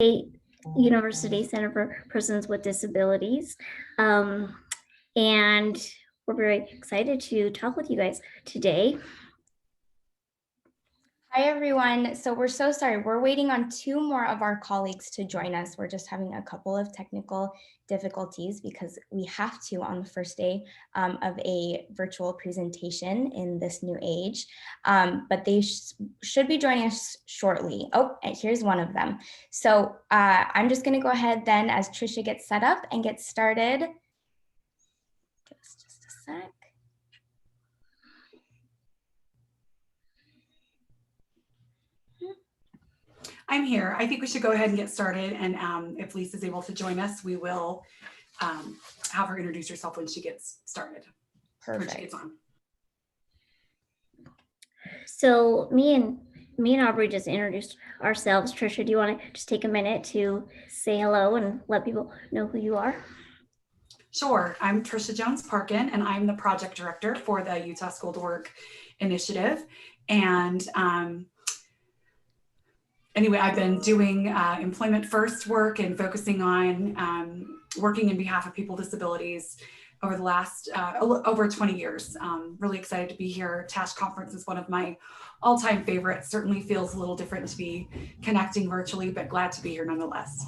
State University Center for Persons with Disabilities. And we're very excited to talk with you guys today. Hi, everyone. So we're so sorry. We're waiting on two more of our colleagues to join us. We're just having a couple of technical difficulties because we have to on the first day of a virtual presentation in this new age. But they should be joining us shortly. Oh, and here's one of them. So I'm just going to go ahead then as Tricia gets set up and get started. Just a sec. I'm here. I think we should go ahead and get started. And if Lisa's able to join us, we will have her introduce herself when she gets started. Perfect. When she gets on. So me and Aubrey just introduced ourselves. Tricia, do you want to just take a minute to say hello and let people know who you are? Sure. I'm Tricia Jones-Parkin, and I'm the project director for the Utah School to Work Initiative. And anyway, I've been doing employment first work and focusing on working in behalf of people with disabilities over the last over 20 years. Really excited to be here. TASH conference is one of my all-time favorites. Certainly feels a little different to be connecting virtually, but glad to be here nonetheless.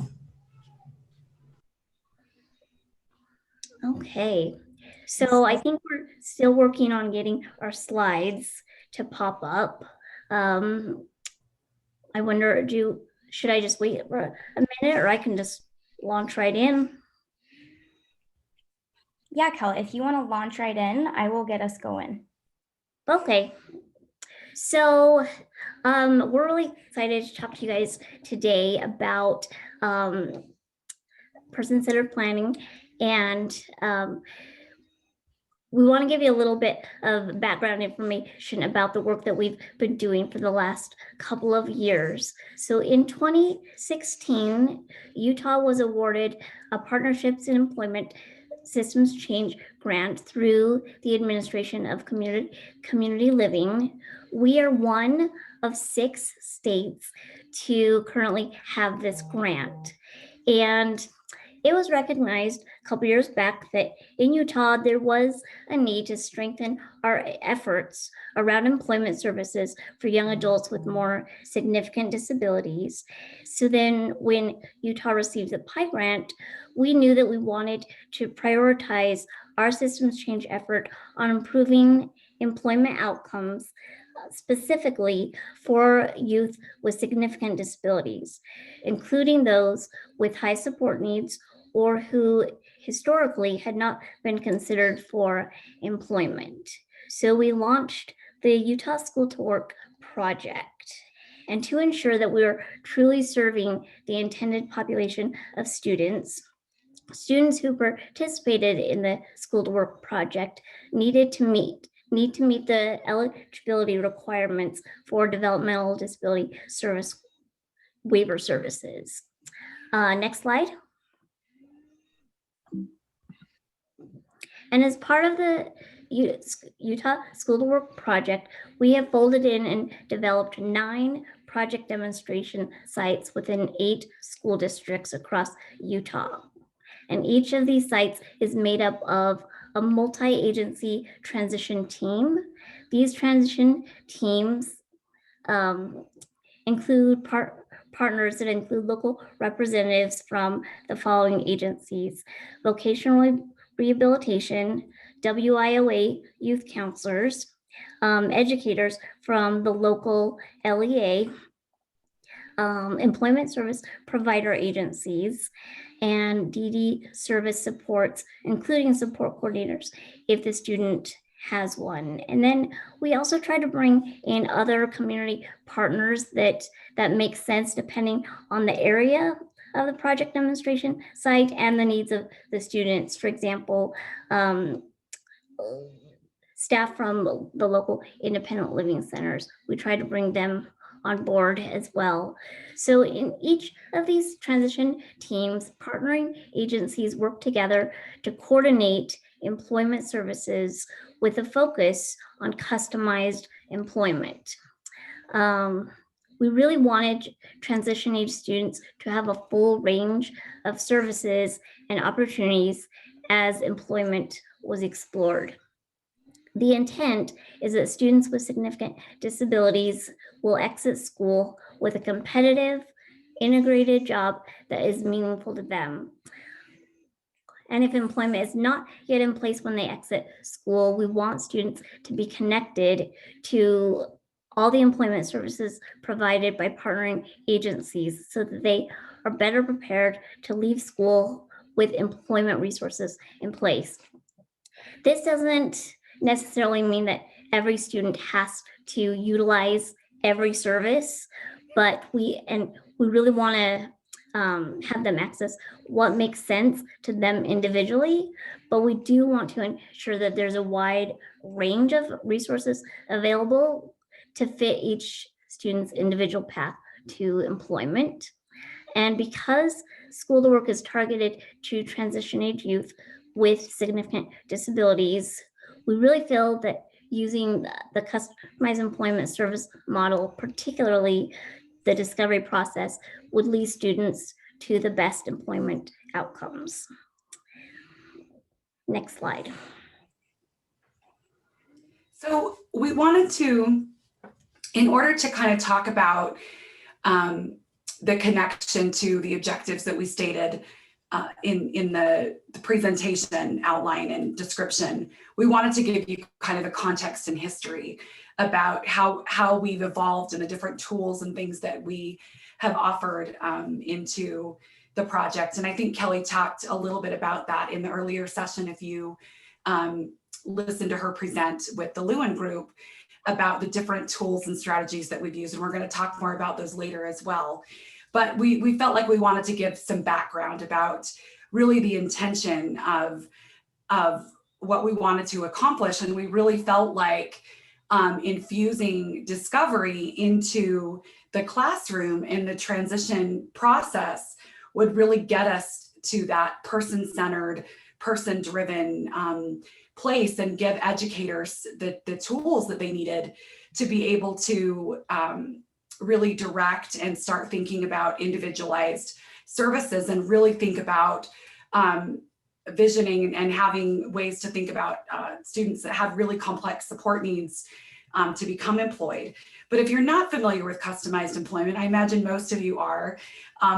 Okay, so I think we're still working on getting our slides to pop up. I wonder, should I just wait for a minute, or I can just launch right in? Yeah, Kelie, if you want to launch right in, I will get us going. Okay. So we're really excited to talk to you guys today about person-centered planning, and we want to give you a little bit of background information about the work that we've been doing for the last couple of years. So in 2016, Utah was awarded a Partnerships in Employment Systems Change grant through the Administration of Community Living. We are one of 6 states to currently have this grant. And it was recognized a couple years back that in Utah, there was a need to strengthen our efforts around employment services for young adults with more significant disabilities. So then when Utah received the PI grant, we knew that we wanted to prioritize our systems change effort on improving employment outcomes, specifically for youth with significant disabilities, including those with high support needs or who historically had not been considered for employment. So we launched the Utah School to Work project. And to ensure that we were truly serving the intended population of students who participated in the School to Work project need to meet the eligibility requirements for developmental disability service waiver services. Next slide. And as part of the Utah School to Work project, we have folded in and developed 9 project demonstration sites within 8 school districts across Utah. And each of these sites is made up of a multi-agency transition team. These transition teams include partners that include local representatives from the following agencies: vocational rehabilitation, WIOA youth counselors, educators from the local LEA, employment service provider agencies, and DD service supports, including support coordinators if the student has one. And then we also try to bring in other community partners that make sense depending on the area of the project demonstration site and the needs of the students. For example, staff from the local independent living centers, we try to bring them on board as well. So in each of these transition teams, partnering agencies work together to coordinate employment services with a focus on customized employment. We really wanted transition age students to have a full range of services and opportunities as employment was explored. The intent is that students with significant disabilities will exit school with a competitive, integrated job that is meaningful to them. And if employment is not yet in place when they exit school, we want students to be connected to all the employment services provided by partnering agencies so that they are better prepared to leave school with employment resources in place. This doesn't necessarily mean that every student has to utilize every service, but we really want to have them access what makes sense to them individually, but we do want to ensure that there's a wide range of resources available to fit each student's individual path to employment. And because School to Work is targeted to transition age youth with significant disabilities, we really feel that using the customized employment service model, particularly the discovery process, would lead students to the best employment outcomes. Next slide. So we wanted to, in order to kind of talk about the connection to the objectives that we stated in the presentation outline and description, we wanted to give you kind of a context and history about how we've evolved and the different tools and things that we have offered into the project. And I think Kelie talked a little bit about that in the earlier session. If you listened to her present with the Lewin group about the different tools and strategies that we've used, and we're going to talk more about those later as well. But we felt like we wanted to give some background about really the intention of what we wanted to accomplish. And we really felt like infusing discovery into the classroom in the transition process would really get us to that person-centered, person-driven place and give educators the tools that they needed to be able to really direct and start thinking about individualized services and really think about visioning and having ways to think about students that have really complex support needs to become employed. But if you're not familiar with customized employment, I imagine most of you are,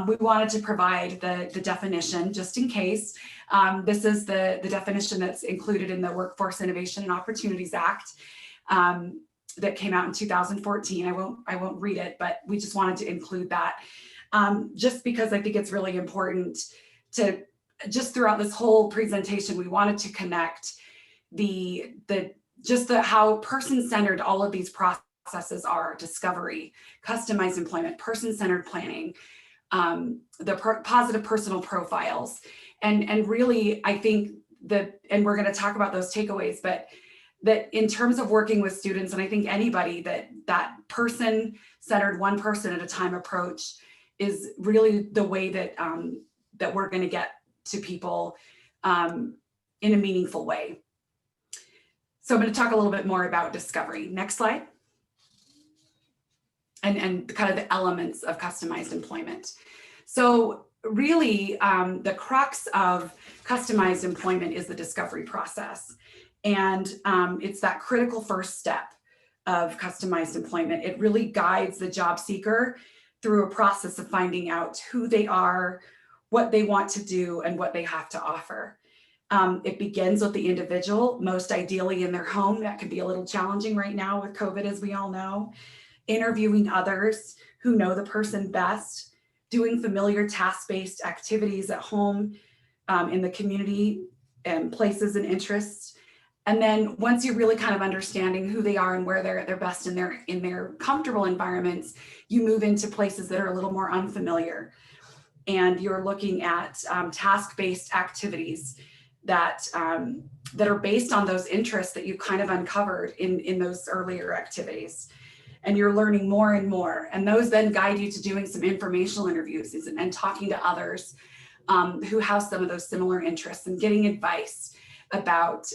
we wanted to provide the definition just in case. This is the definition that's included in the Workforce Innovation and Opportunities Act that came out in 2014. I won't read it, but we just wanted to include that just because I think it's really important to, just throughout this whole presentation, we wanted to connect how person-centered all of these processes are: discovery, customized employment, person-centered planning, the positive personal profiles. And really, I think and we're going to talk about those takeaways, but that in terms of working with students, and I think anybody, that person-centered, one person at a time approach is really the way that that we're going to get to people in a meaningful way. So I'm going to talk a little bit more about discovery. Next slide. And kind of the elements of customized employment. So really, the crux of customized employment is the discovery process. And it's that critical first step of customized employment. It really guides the job seeker through a process of finding out who they are, what they want to do, and what they have to offer. It begins with the individual, most ideally in their home. That can be a little challenging right now with COVID, as we all know. Interviewing others who know the person best, doing familiar task-based activities at home, in the community, and places and interests. And then once you're really kind of understanding who they are and where they're at their best in their comfortable environments, you move into places that are a little more unfamiliar. And you're looking at task-based activities that are based on those interests that you kind of uncovered in those earlier activities. And you're learning more and more. And those then guide you to doing some informational interviews and talking to others who have some of those similar interests and getting advice about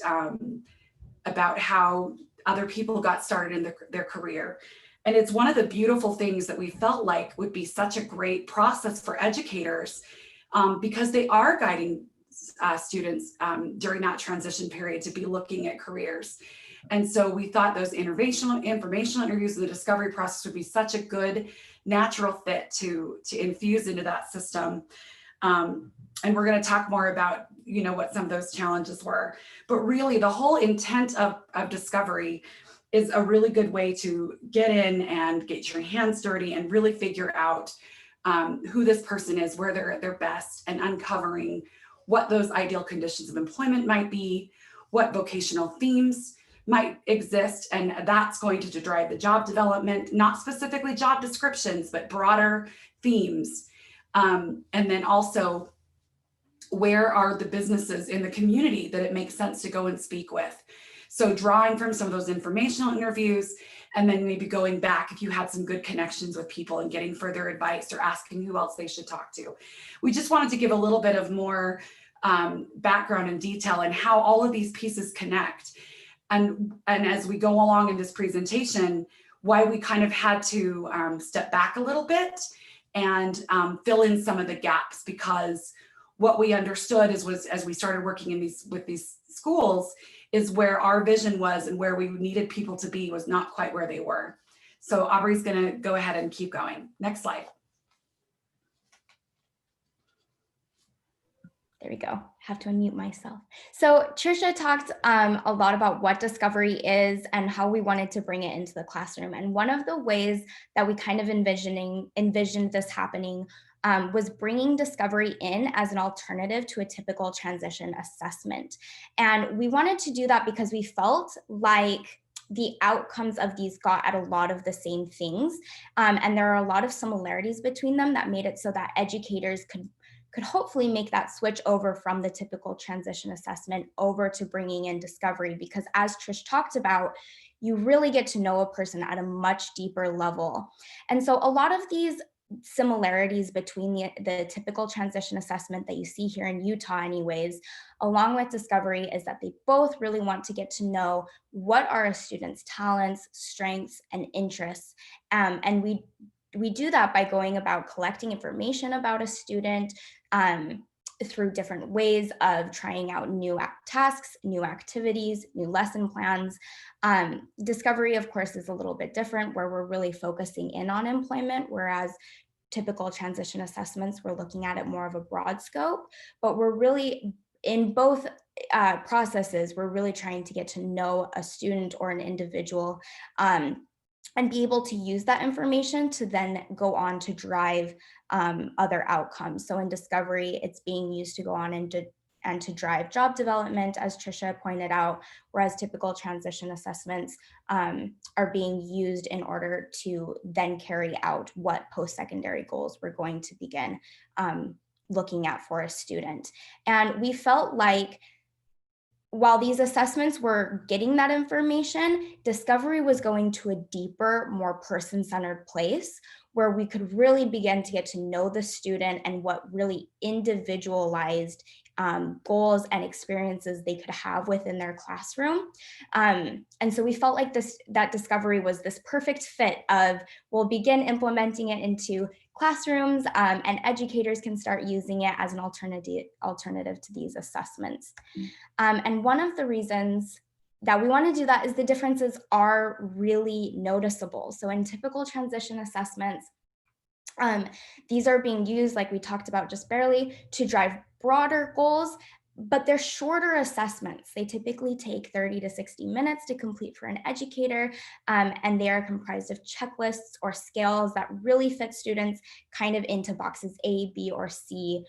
how other people got started in their career. And it's one of the beautiful things that we felt like would be such a great process for educators, because they are guiding students during that transition period to be looking at careers. And so we thought those informational interviews and the discovery process would be such a good natural fit to infuse into that system. And we're going to talk more about, what some of those challenges were. But really, the whole intent of discovery is a really good way to get in and get your hands dirty and really figure out who this person is, where they're at their best, and uncovering what those ideal conditions of employment might be, what vocational themes might exist, and that's going to drive the job development, not specifically job descriptions, but broader themes. And then also, where are the businesses in the community that it makes sense to go and speak with? So drawing from some of those informational interviews, and then maybe going back if you had some good connections with people and getting further advice or asking who else they should talk to. We just wanted to give a little bit of more background and detail and how all of these pieces connect. And as we go along in this presentation, why we kind of had to step back a little bit and fill in some of the gaps, because what we understood was as we started working with these schools is where our vision was and where we needed people to be was not quite where they were. So Aubrey's going to go ahead and keep going. Next slide. There we go. Have to unmute myself. So Tricia talked a lot about what discovery is and how we wanted to bring it into the classroom. And one of the ways that we kind of envisioned this happening was bringing discovery in as an alternative to a typical transition assessment. And we wanted to do that because we felt like the outcomes of these got at a lot of the same things. And there are a lot of similarities between them that made it so that educators could hopefully make that switch over from the typical transition assessment over to bringing in discovery, because as Trish talked about, you really get to know a person at a much deeper level. And so a lot of these similarities between the typical transition assessment that you see here in Utah anyways, along with discovery, is that they both really want to get to know what are a student's talents, strengths, and interests. And we do that by going about collecting information about a student through different ways of trying out new tasks, new activities, new lesson plans. Discovery, of course, is a little bit different, where we're really focusing in on employment, whereas typical transition assessments, we're looking at it more of a broad scope, but we're really, in both processes, we're really trying to get to know a student or an individual and be able to use that information to then go on to drive other outcomes. So in discovery, it's being used to go on and to drive job development, as Tricia pointed out, whereas typical transition assessments are being used in order to then carry out what post-secondary goals we're going to begin looking at for a student. And we felt like while these assessments were getting that information, discovery was going to a deeper, more person-centered place where we could really begin to get to know the student and what really individualized goals and experiences they could have within their classroom. And so we felt like that discovery was this perfect fit of, we'll begin implementing it into classrooms and educators can start using it as an alternative to these assessments. And one of the reasons that we want to do that is the differences are really noticeable. So in typical transition assessments, these are being used, like we talked about just barely, to drive broader goals, but they're shorter assessments. They typically take 30 to 60 minutes to complete for an educator, and they are comprised of checklists or scales that really fit students kind of into boxes A, B, or C,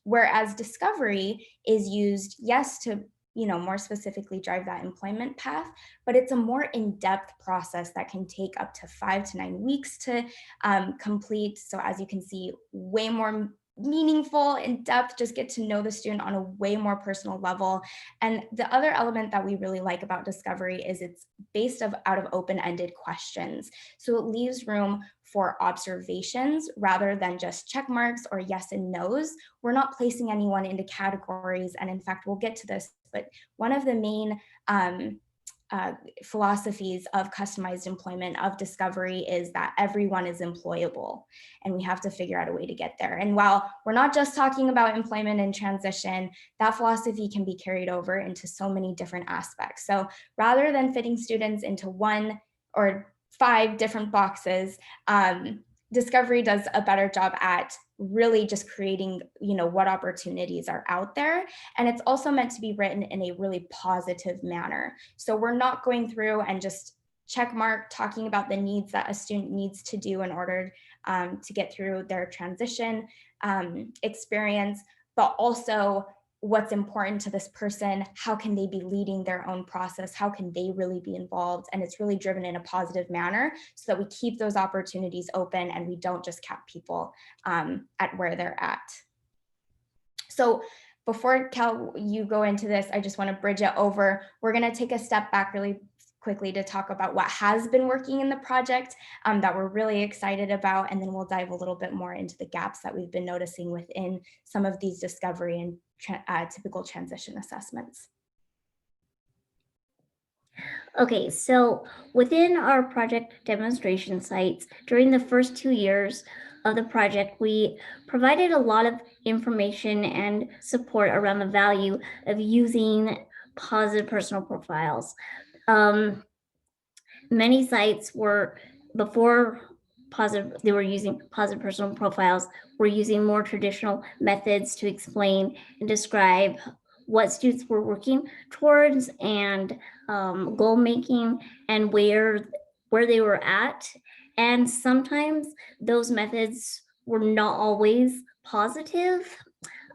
whereas discovery is used, yes, to more specifically drive that employment path, but it's a more in-depth process that can take up to 5 to 9 weeks to complete. So as you can see, way more meaningful, in depth, just get to know the student on a way more personal level. And the other element that we really like about discovery is it's based out of open-ended questions. So it leaves room for observations rather than just check marks or yes and no's. We're not placing anyone into categories. And in fact, we'll get to this, but one of the main philosophies of customized employment, of discovery, is that everyone is employable, and we have to figure out a way to get there. And while we're not just talking about employment and transition, that philosophy can be carried over into so many different aspects. So rather than fitting students into 1 or 5 different boxes, discovery does a better job at really just creating, what opportunities are out there. And it's also meant to be written in a really positive manner. So we're not going through and just check mark talking about the needs that a student needs to do in order to get through their transition experience, but also what's important to this person, how can they be leading their own process, how can they really be involved, and it's really driven in a positive manner so that we keep those opportunities open and we don't just cap people at where they're at. So before Cal, you go into this, I just want to bridge it over. We're going to take a step back really quickly to talk about what has been working in the project that we're really excited about, and then we'll dive a little bit more into the gaps that we've been noticing within some of these discovery and typical transition assessments. Okay, so within our project demonstration sites, during the first 2 years of the project, we provided a lot of information and support around the value of using positive personal profiles. Many sites were, before they were using positive personal profiles, were using more traditional methods to explain and describe what students were working towards and goal making and where they were at. And sometimes those methods were not always positive.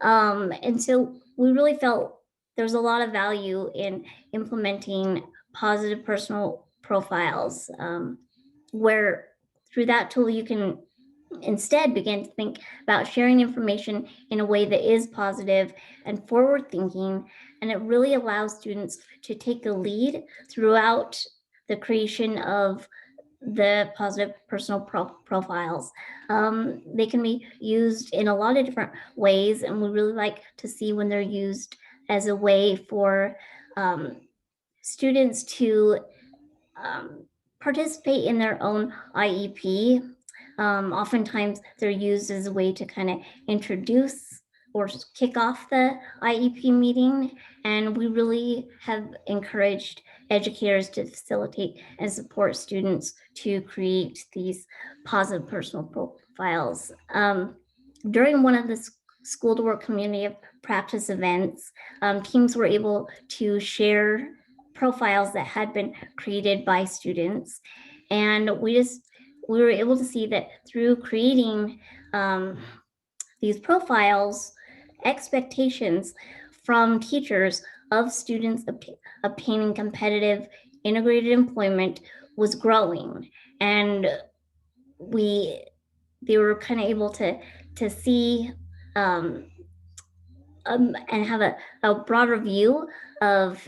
And so we really felt there's a lot of value in implementing positive personal profiles, where through that tool you can instead begin to think about sharing information in a way that is positive and forward thinking, and it really allows students to take the lead throughout the creation of the positive personal profiles. They can be used in a lot of different ways, and we really like to see when they're used as a way for students to participate in their own IEP. Oftentimes they're used as a way to kind of introduce or kick off the IEP meeting. And we really have encouraged educators to facilitate and support students to create these positive personal profiles. During one of the school to work community of practice events, teams were able to share profiles that had been created by students. And we were able to see that through creating these profiles, expectations from teachers of students obtaining competitive integrated employment was growing. And they were kind of able to see and have a broader view of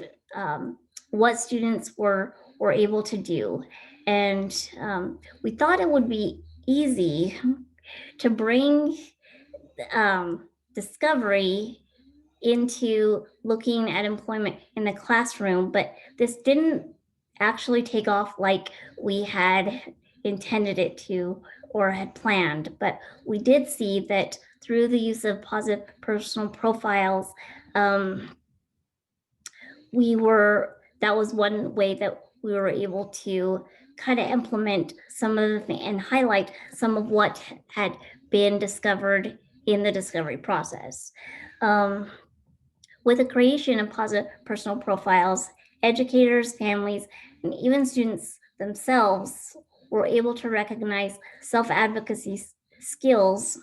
what students were able to do. And we thought it would be easy to bring discovery into looking at employment in the classroom, but this didn't actually take off like we had intended it to or had planned. But we did see that through the use of positive personal profiles, that was one way that we were able to kind of implement some of the things and highlight some of what had been discovered in the discovery process. With the creation of positive personal profiles, educators, families, and even students themselves were able to recognize self-advocacy skills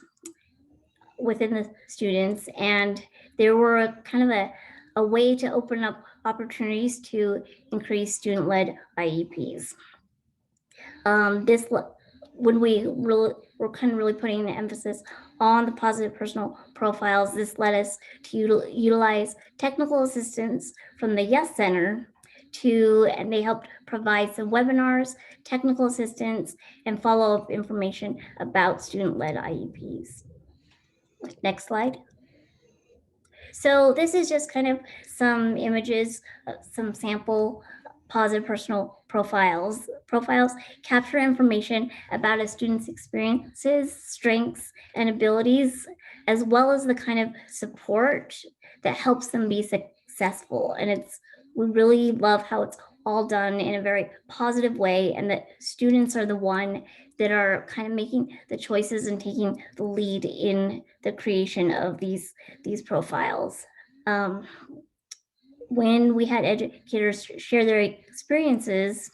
within the students, and there were kind of a way to open up opportunities to increase student-led IEPs. When we were kind of really putting the emphasis on the positive personal profiles, this led us to utilize technical assistance from the Yes Center and they helped provide some webinars, technical assistance, and follow-up information about student-led IEPs. Next slide. So this is just kind of some images, some sample positive personal profiles. Profiles capture information about a student's experiences, strengths, and abilities, as well as the kind of support that helps them be successful. And we really love how it's all done in a very positive way, and that students are the one that are kind of making the choices and taking the lead in the creation of these profiles. When we had educators share their experiences,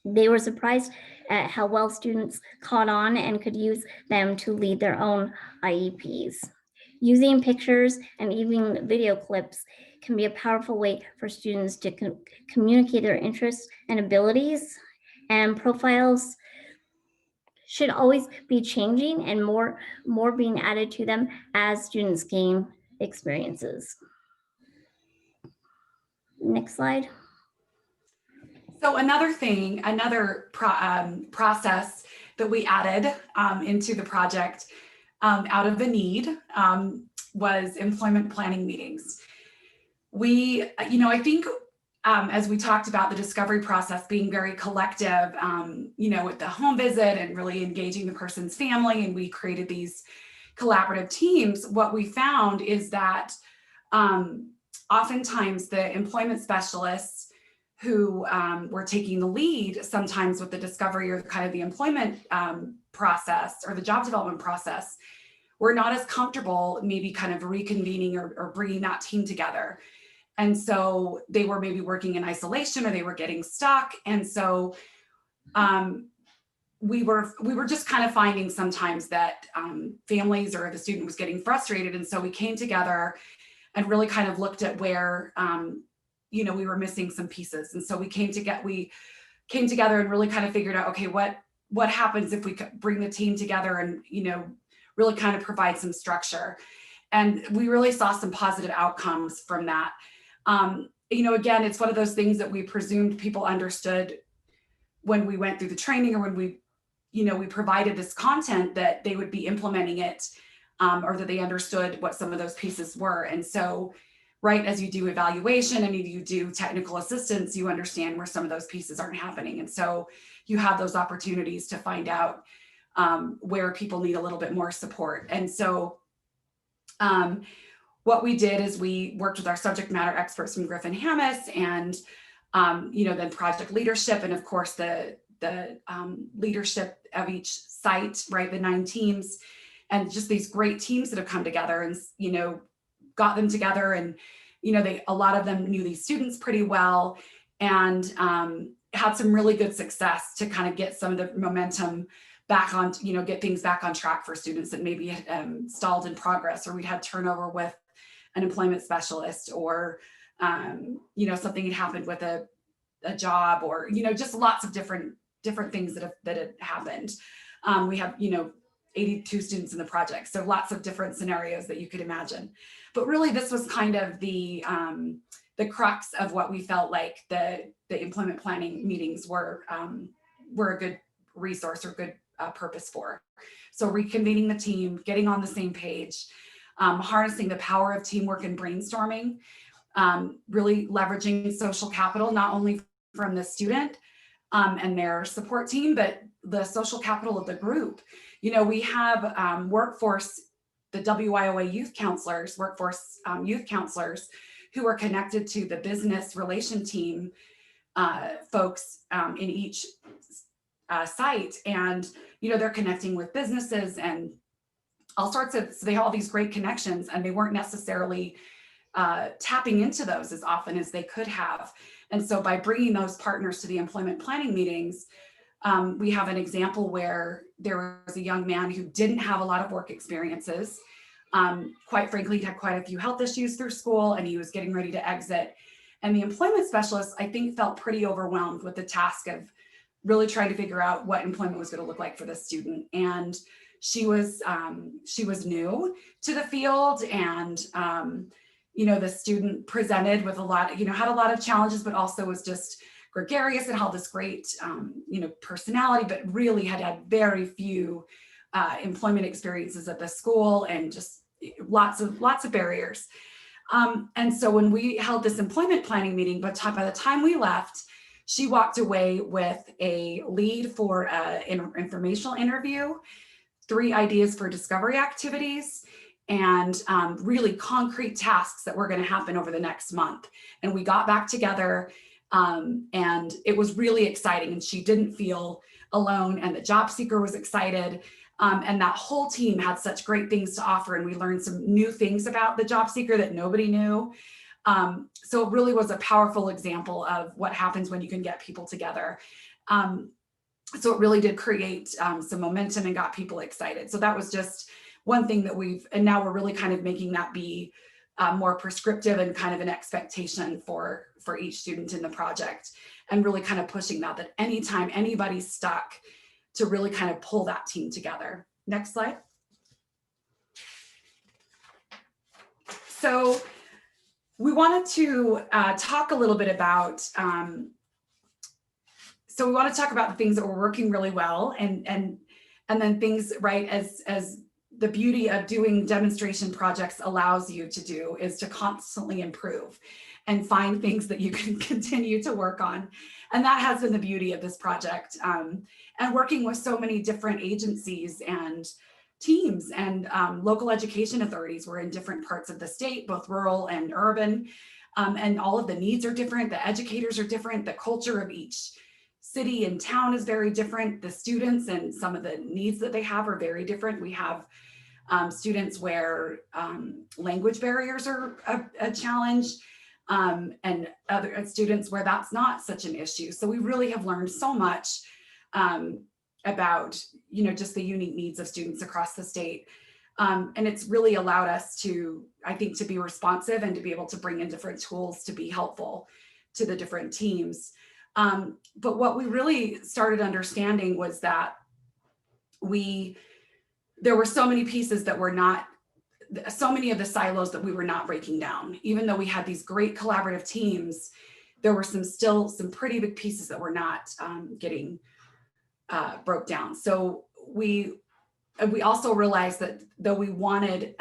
they were surprised at how well students caught on and could use them to lead their own IEPs. Using pictures and even video clips can be a powerful way for students to communicate their interests and abilities, and profiles should always be changing and more being added to them as students gain experiences. Next slide. So another thing, process that we added into the project out of the need was employment planning meetings. We, I think as we talked about the discovery process being very collective, with the home visit and really engaging the person's family, and we created these collaborative teams, what we found is that oftentimes the employment specialists who were taking the lead sometimes with the discovery or kind of the employment process or the job development process were not as comfortable maybe kind of reconvening or bringing that team together. And so they were maybe working in isolation or they were getting stuck. And so we were just kind of finding sometimes that families or the student was getting frustrated. And so we came together and really kind of looked at where we were missing some pieces. And so we came together and really kind of figured out, okay, what happens if we bring the team together and, really kind of provide some structure. And we really saw some positive outcomes from that. Again, it's one of those things that we presumed people understood when we went through the training or when we provided this content, that they would be implementing it or that they understood what some of those pieces were. And so right as you do evaluation and you do technical assistance, you understand where some of those pieces aren't happening. And so you have those opportunities to find out where people need a little bit more support. And so what we did is we worked with our subject matter experts from Griffin Hammis and, then project leadership. And of course, the leadership of each site, right? The 9 teams and just these great teams that have come together and, got them together. And, a lot of them knew these students pretty well and had some really good success to kind of get some of the momentum back on, get things back on track for students that maybe had stalled in progress, or we'd had turnover with an employment specialist, or, something had happened with a job, or, just lots of different things that had happened. We have, 82 students in the project. So lots of different scenarios that you could imagine. But really this was kind of the crux of what we felt like the employment planning meetings were a good resource or good purpose for. So reconvening the team, getting on the same page, harnessing the power of teamwork and brainstorming, really leveraging social capital, not only from the student and their support team, but the social capital of the group. We have workforce, the WIOA youth counselors, workforce youth counselors who are connected to the business relation team folks in each site. And, they're connecting with businesses and all sorts of, so they have all these great connections, and they weren't necessarily tapping into those as often as they could have. And so by bringing those partners to the employment planning meetings, we have an example where there was a young man who didn't have a lot of work experiences. Quite frankly, he had quite a few health issues through school and he was getting ready to exit. And the employment specialist, I think, felt pretty overwhelmed with the task of really trying to figure out what employment was going to look like for this student. And she was new to the field, and the student presented with a lot, had a lot of challenges, but also was just gregarious and held this great, personality, but really had very few employment experiences at the school, and just lots of barriers. And so when we held this employment planning meeting, but by the time we left, She walked away with a lead for an informational interview, 3 ideas for discovery activities, and really concrete tasks that were going to happen over the next month. And we got back together, and it was really exciting. And she didn't feel alone, and the job seeker was excited. And that whole team had such great things to offer. And we learned some new things about the job seeker that nobody knew. So it really was a powerful example of what happens when you can get people together. So it really did create some momentum and got people excited. So that was just one thing that and now we're really kind of making that be more prescriptive and kind of an expectation for each student in the project, and really kind of pushing that anytime anybody's stuck, to really kind of pull that team together. Next slide. So we wanted to talk a little bit about, so we want to talk about the things that were working really well, and then things, right, as the beauty of doing demonstration projects allows you to do, is to constantly improve and find things that you can continue to work on. And that has been the beauty of this project. And working with so many different agencies and teams and local education authorities. We're in different parts of the state, both rural and urban, and all of the needs are different. The educators are different. The culture of each city and town is very different. The students and some of the needs that they have are very different. We have students where language barriers are a challenge, and other students where that's not such an issue. So we really have learned so much about, just the unique needs of students across the state. And it's really allowed us to, I think, to be responsive and to be able to bring in different tools to be helpful to the different teams. But what we really started understanding was that there were so many pieces that were not, so many of the silos that we were not breaking down. Even though we had these great collaborative teams, there were still some pretty big pieces that were not getting broke down. So we also realized that though we wanted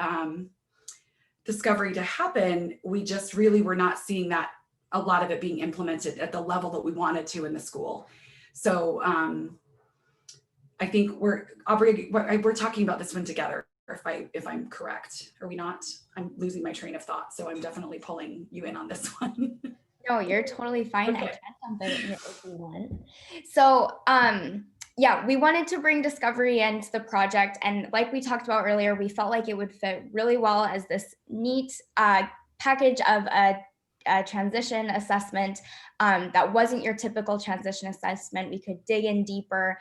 discovery to happen, we just really were not seeing that a lot of it being implemented at the level that we wanted to in the school. So I think Aubrey, we're talking about this one together, if I'm correct. Are we not? I'm losing my train of thought, so I'm definitely pulling you in on this one. No, you're totally fine. Okay. I can jump in if you want. So, yeah, we wanted to bring discovery into the project. And like we talked about earlier, we felt like it would fit really well as this neat package of a transition assessment that wasn't your typical transition assessment. We could dig in deeper.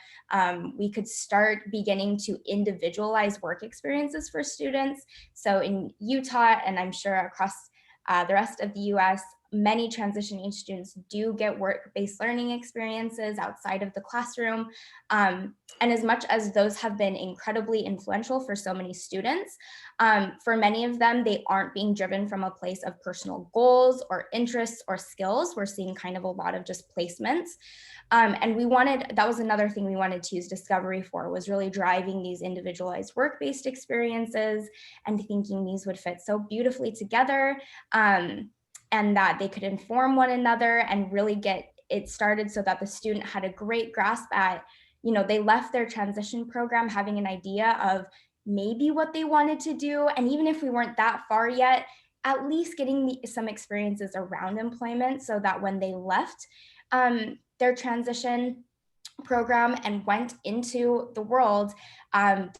We could start beginning to individualize work experiences for students. So in Utah, and I'm sure across the rest of the US, many transition age students do get work-based learning experiences outside of the classroom. And as much as those have been incredibly influential for so many students, for many of them, they aren't being driven from a place of personal goals or interests or skills. We're seeing kind of a lot of just placements. And that was another thing we wanted to use discovery for, was really driving these individualized work-based experiences and thinking these would fit so beautifully together. And that they could inform one another and really get it started so that the student had a great grasp at, they left their transition program having an idea of maybe what they wanted to do. And even if we weren't that far yet, at least getting some experiences around employment so that when they left their transition program and went into the world,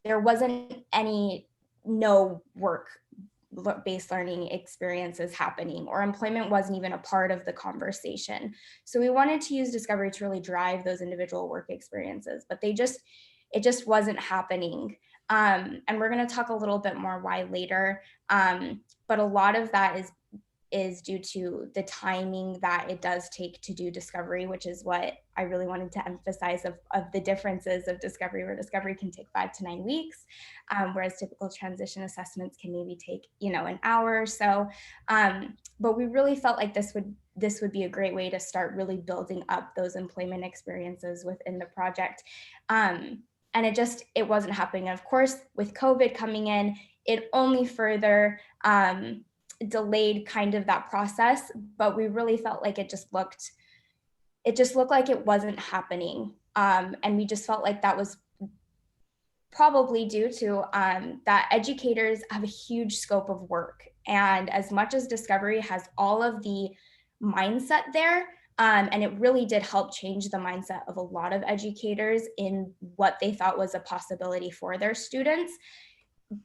there wasn't no work-based learning experiences happening, or employment wasn't even a part of the conversation. So we wanted to use discovery to really drive those individual work experiences, but it just wasn't happening. And we're going to talk a little bit more why later. But a lot of that is due to the timing that it does take to do discovery, which is what I really wanted to emphasize of the differences of discovery, where discovery can take 5 to 9 weeks, whereas typical transition assessments can maybe take, an hour or so. But we really felt like this would be a great way to start really building up those employment experiences within the project. And it wasn't happening. And of course, with COVID coming in, it only further delayed kind of that process, but we really felt like it it just looked like it wasn't happening. And we just felt like that was probably due to that educators have a huge scope of work. And as much as Discovery has all of the mindset there, and it really did help change the mindset of a lot of educators in what they thought was a possibility for their students,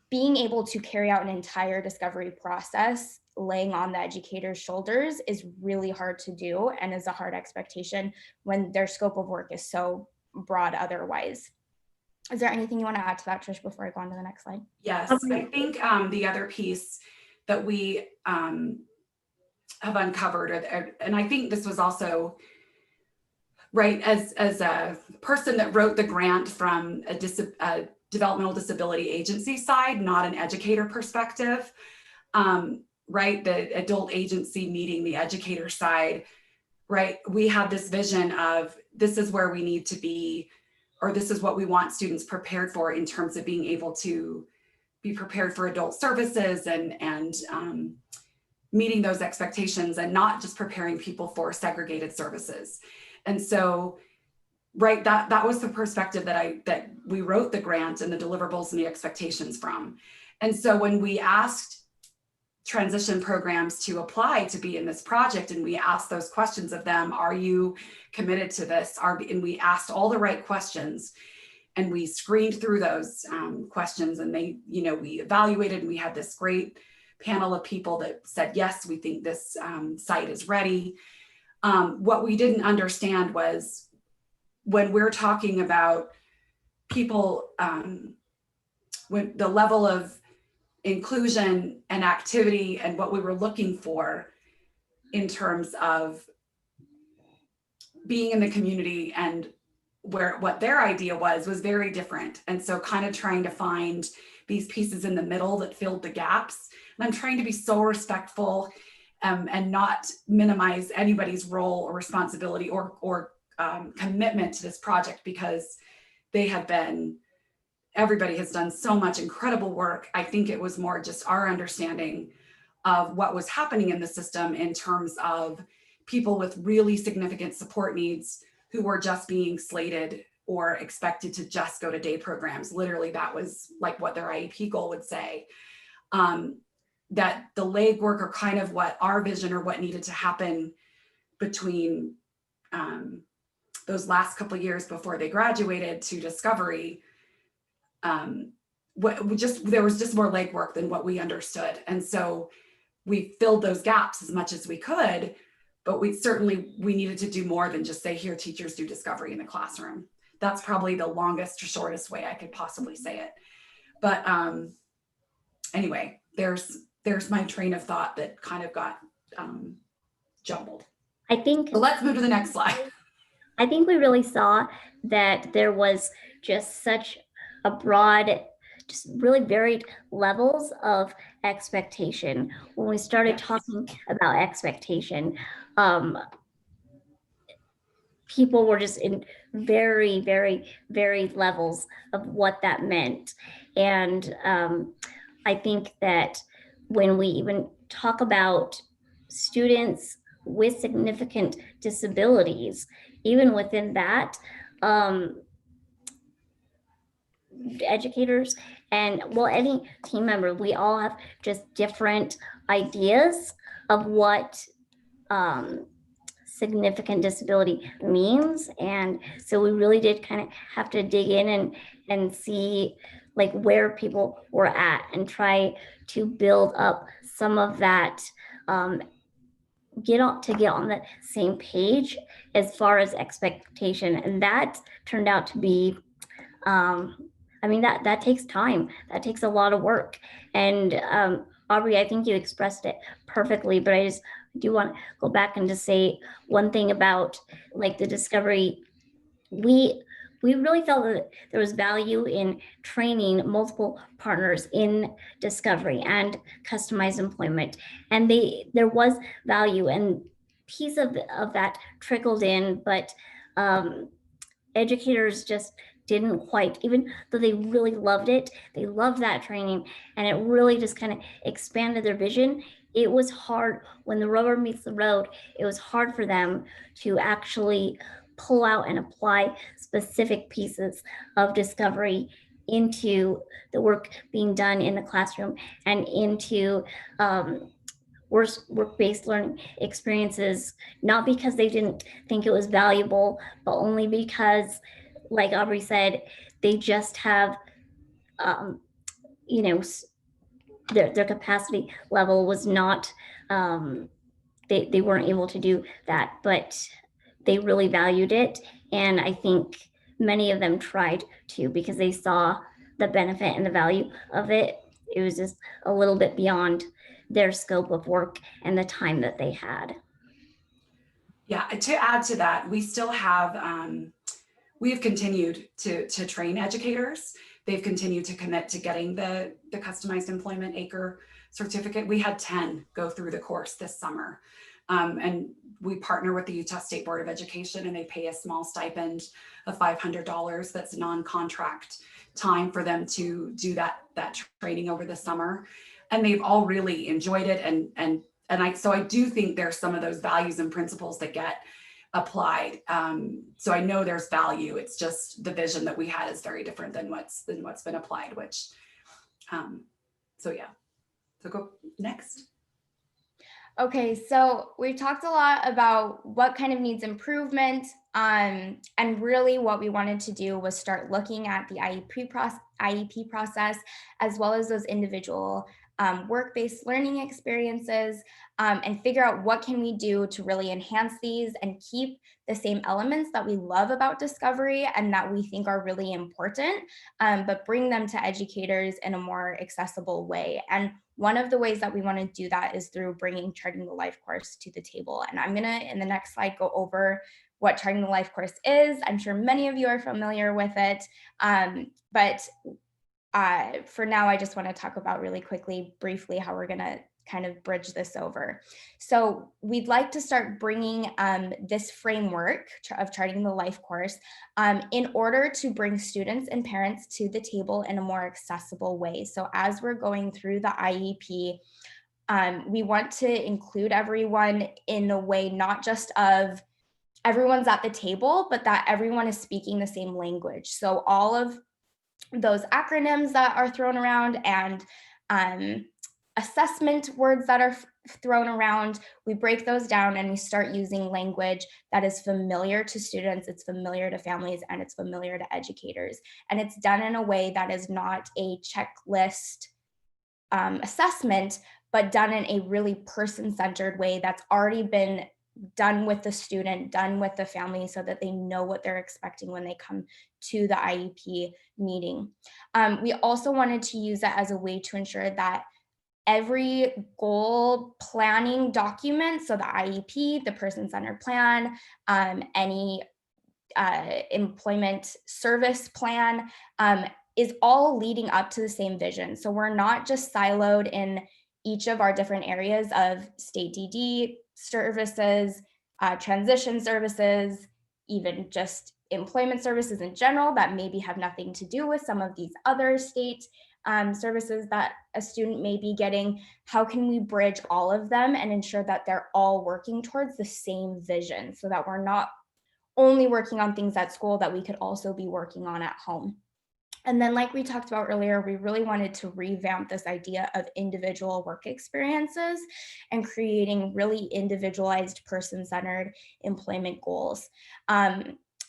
being able to carry out an entire discovery process laying on the educator's shoulders is really hard to do and is a hard expectation when their scope of work is so broad otherwise. Is there anything you want to add to that, Trish, before I go on to the next slide? Yes, I think the other piece that we have uncovered, and I think this was also, right, as a person that wrote the grant from a developmental disability agency side, not an educator perspective, right, the adult agency meeting the educator side, right, we have this vision of this is where we need to be, or this is what we want students prepared for in terms of being able to be prepared for adult services and meeting those expectations, and not just preparing people for segregated services. And so, right, that was the perspective that we wrote the grant and the deliverables and the expectations from. And so when we asked transition programs to apply to be in this project, and we asked those questions of them, are you committed to this? And we asked all the right questions, and we screened through those questions, and they, we evaluated, and we had this great panel of people that said, yes, we think this site is ready. What we didn't understand was when we're talking about people, when the level of inclusion and activity and what we were looking for in terms of being in the community and what their idea was very different. And so kind of trying to find these pieces in the middle that filled the gaps. And I'm trying to be so respectful and not minimize anybody's role or responsibility or commitment to this project, because they have been, everybody has done so much incredible work. I think it was more just our understanding of what was happening in the system in terms of people with really significant support needs who were just being slated or expected to just go to day programs. Literally, that was like what their IEP goal would say. That the legwork, or kind of what our vision or what needed to happen between those last couple of years before they graduated to Discovery, there was just more legwork than what we understood. And so we filled those gaps as much as we could, but we needed to do more than just say, here, teachers do Discovery in the classroom. That's probably the longest or shortest way I could possibly say it. But anyway, there's my train of thought that kind of got jumbled. I think, so let's move to the next slide. I think we really saw that there was just such a broad, just really varied levels of expectation. When we started talking about expectation, people were just in very, very varied levels of what that meant. And I think that when we even talk about students with significant disabilities, even within that, educators and, well, any team member, we all have just different ideas of what significant disability means. And so we really did kind of have to dig in and see like where people were at and try to build up some of that, get on the same page as far as expectation. And that turned out to be, I mean, that takes time. That takes a lot of work. And Aubrey, I think you expressed it perfectly, but I just do want to go back and just say one thing about like the Discovery. We really felt that there was value in training multiple partners in Discovery and customized employment. And there was value, and piece of that trickled in, but educators just didn't quite, even though they really loved it, they loved that training, and it really just kind of expanded their vision. It was hard when the rubber meets the road. It was hard for them to actually pull out and apply specific pieces of discovery into the work being done in the classroom and into work-based learning experiences, not because they didn't think it was valuable, but only because, like Aubrey said, they just have, you know, their capacity level was not, they weren't able to do that, but they really valued it. And I think many of them tried to because they saw the benefit and the value of it. It was just a little bit beyond their scope of work and the time that they had. Yeah, to add to that, we still have, we have continued to train educators. They've continued to commit to getting the customized employment acre certificate. We had 10 go through the course this summer. And we partner with the Utah State Board of Education, and they pay a small stipend of $500 that's non-contract time for them to do that training over the summer. And they've all really enjoyed it. So I do think there's some of those values and principles that get applied. So I know there's value. It's just the vision that we had is very different than what's been applied, which, so yeah. So go next. Okay, so we've talked a lot about what kind of needs improvement, and really what we wanted to do was start looking at the IEP process, as well as those individual work-based learning experiences, and figure out what can we do to really enhance these and keep the same elements that we love about discovery and that we think are really important, but bring them to educators in a more accessible way. And one of the ways that we want to do that is through bringing Charting the Life course to the table. And I'm going to, in the next slide, go over what Charting the Life course is. I'm sure many of you are familiar with it, but for now, I just want to talk about really quickly, briefly, how we're going to kind of bridge this over. So we'd like to start bringing this framework of Charting the Life course in order to bring students and parents to the table in a more accessible way. So as we're going through the IEP, we want to include everyone in a way, not just of everyone's at the table, but that everyone is speaking the same language. So all of those acronyms that are thrown around and assessment words that are thrown around, we break those down and we start using language that is familiar to students, it's familiar to families, and it's familiar to educators. And it's done in a way that is not a checklist assessment, but done in a really person-centered way that's already been done with the student, done with the family, so that they know what they're expecting when they come to the IEP meeting. We also wanted to use that as a way to ensure that every goal planning document, so the IEP, the person-centered plan, any employment service plan, is all leading up to the same vision. So we're not just siloed in each of our different areas of state DD services, transition services, even just employment services in general that maybe have nothing to do with some of these other state services that a student may be getting. How can we bridge all of them and ensure that they're all working towards the same vision, so that we're not only working on things at school that we could also be working on at home? And then, like we talked about earlier, we really wanted to revamp this idea of individual work experiences and creating really individualized, person-centered employment goals.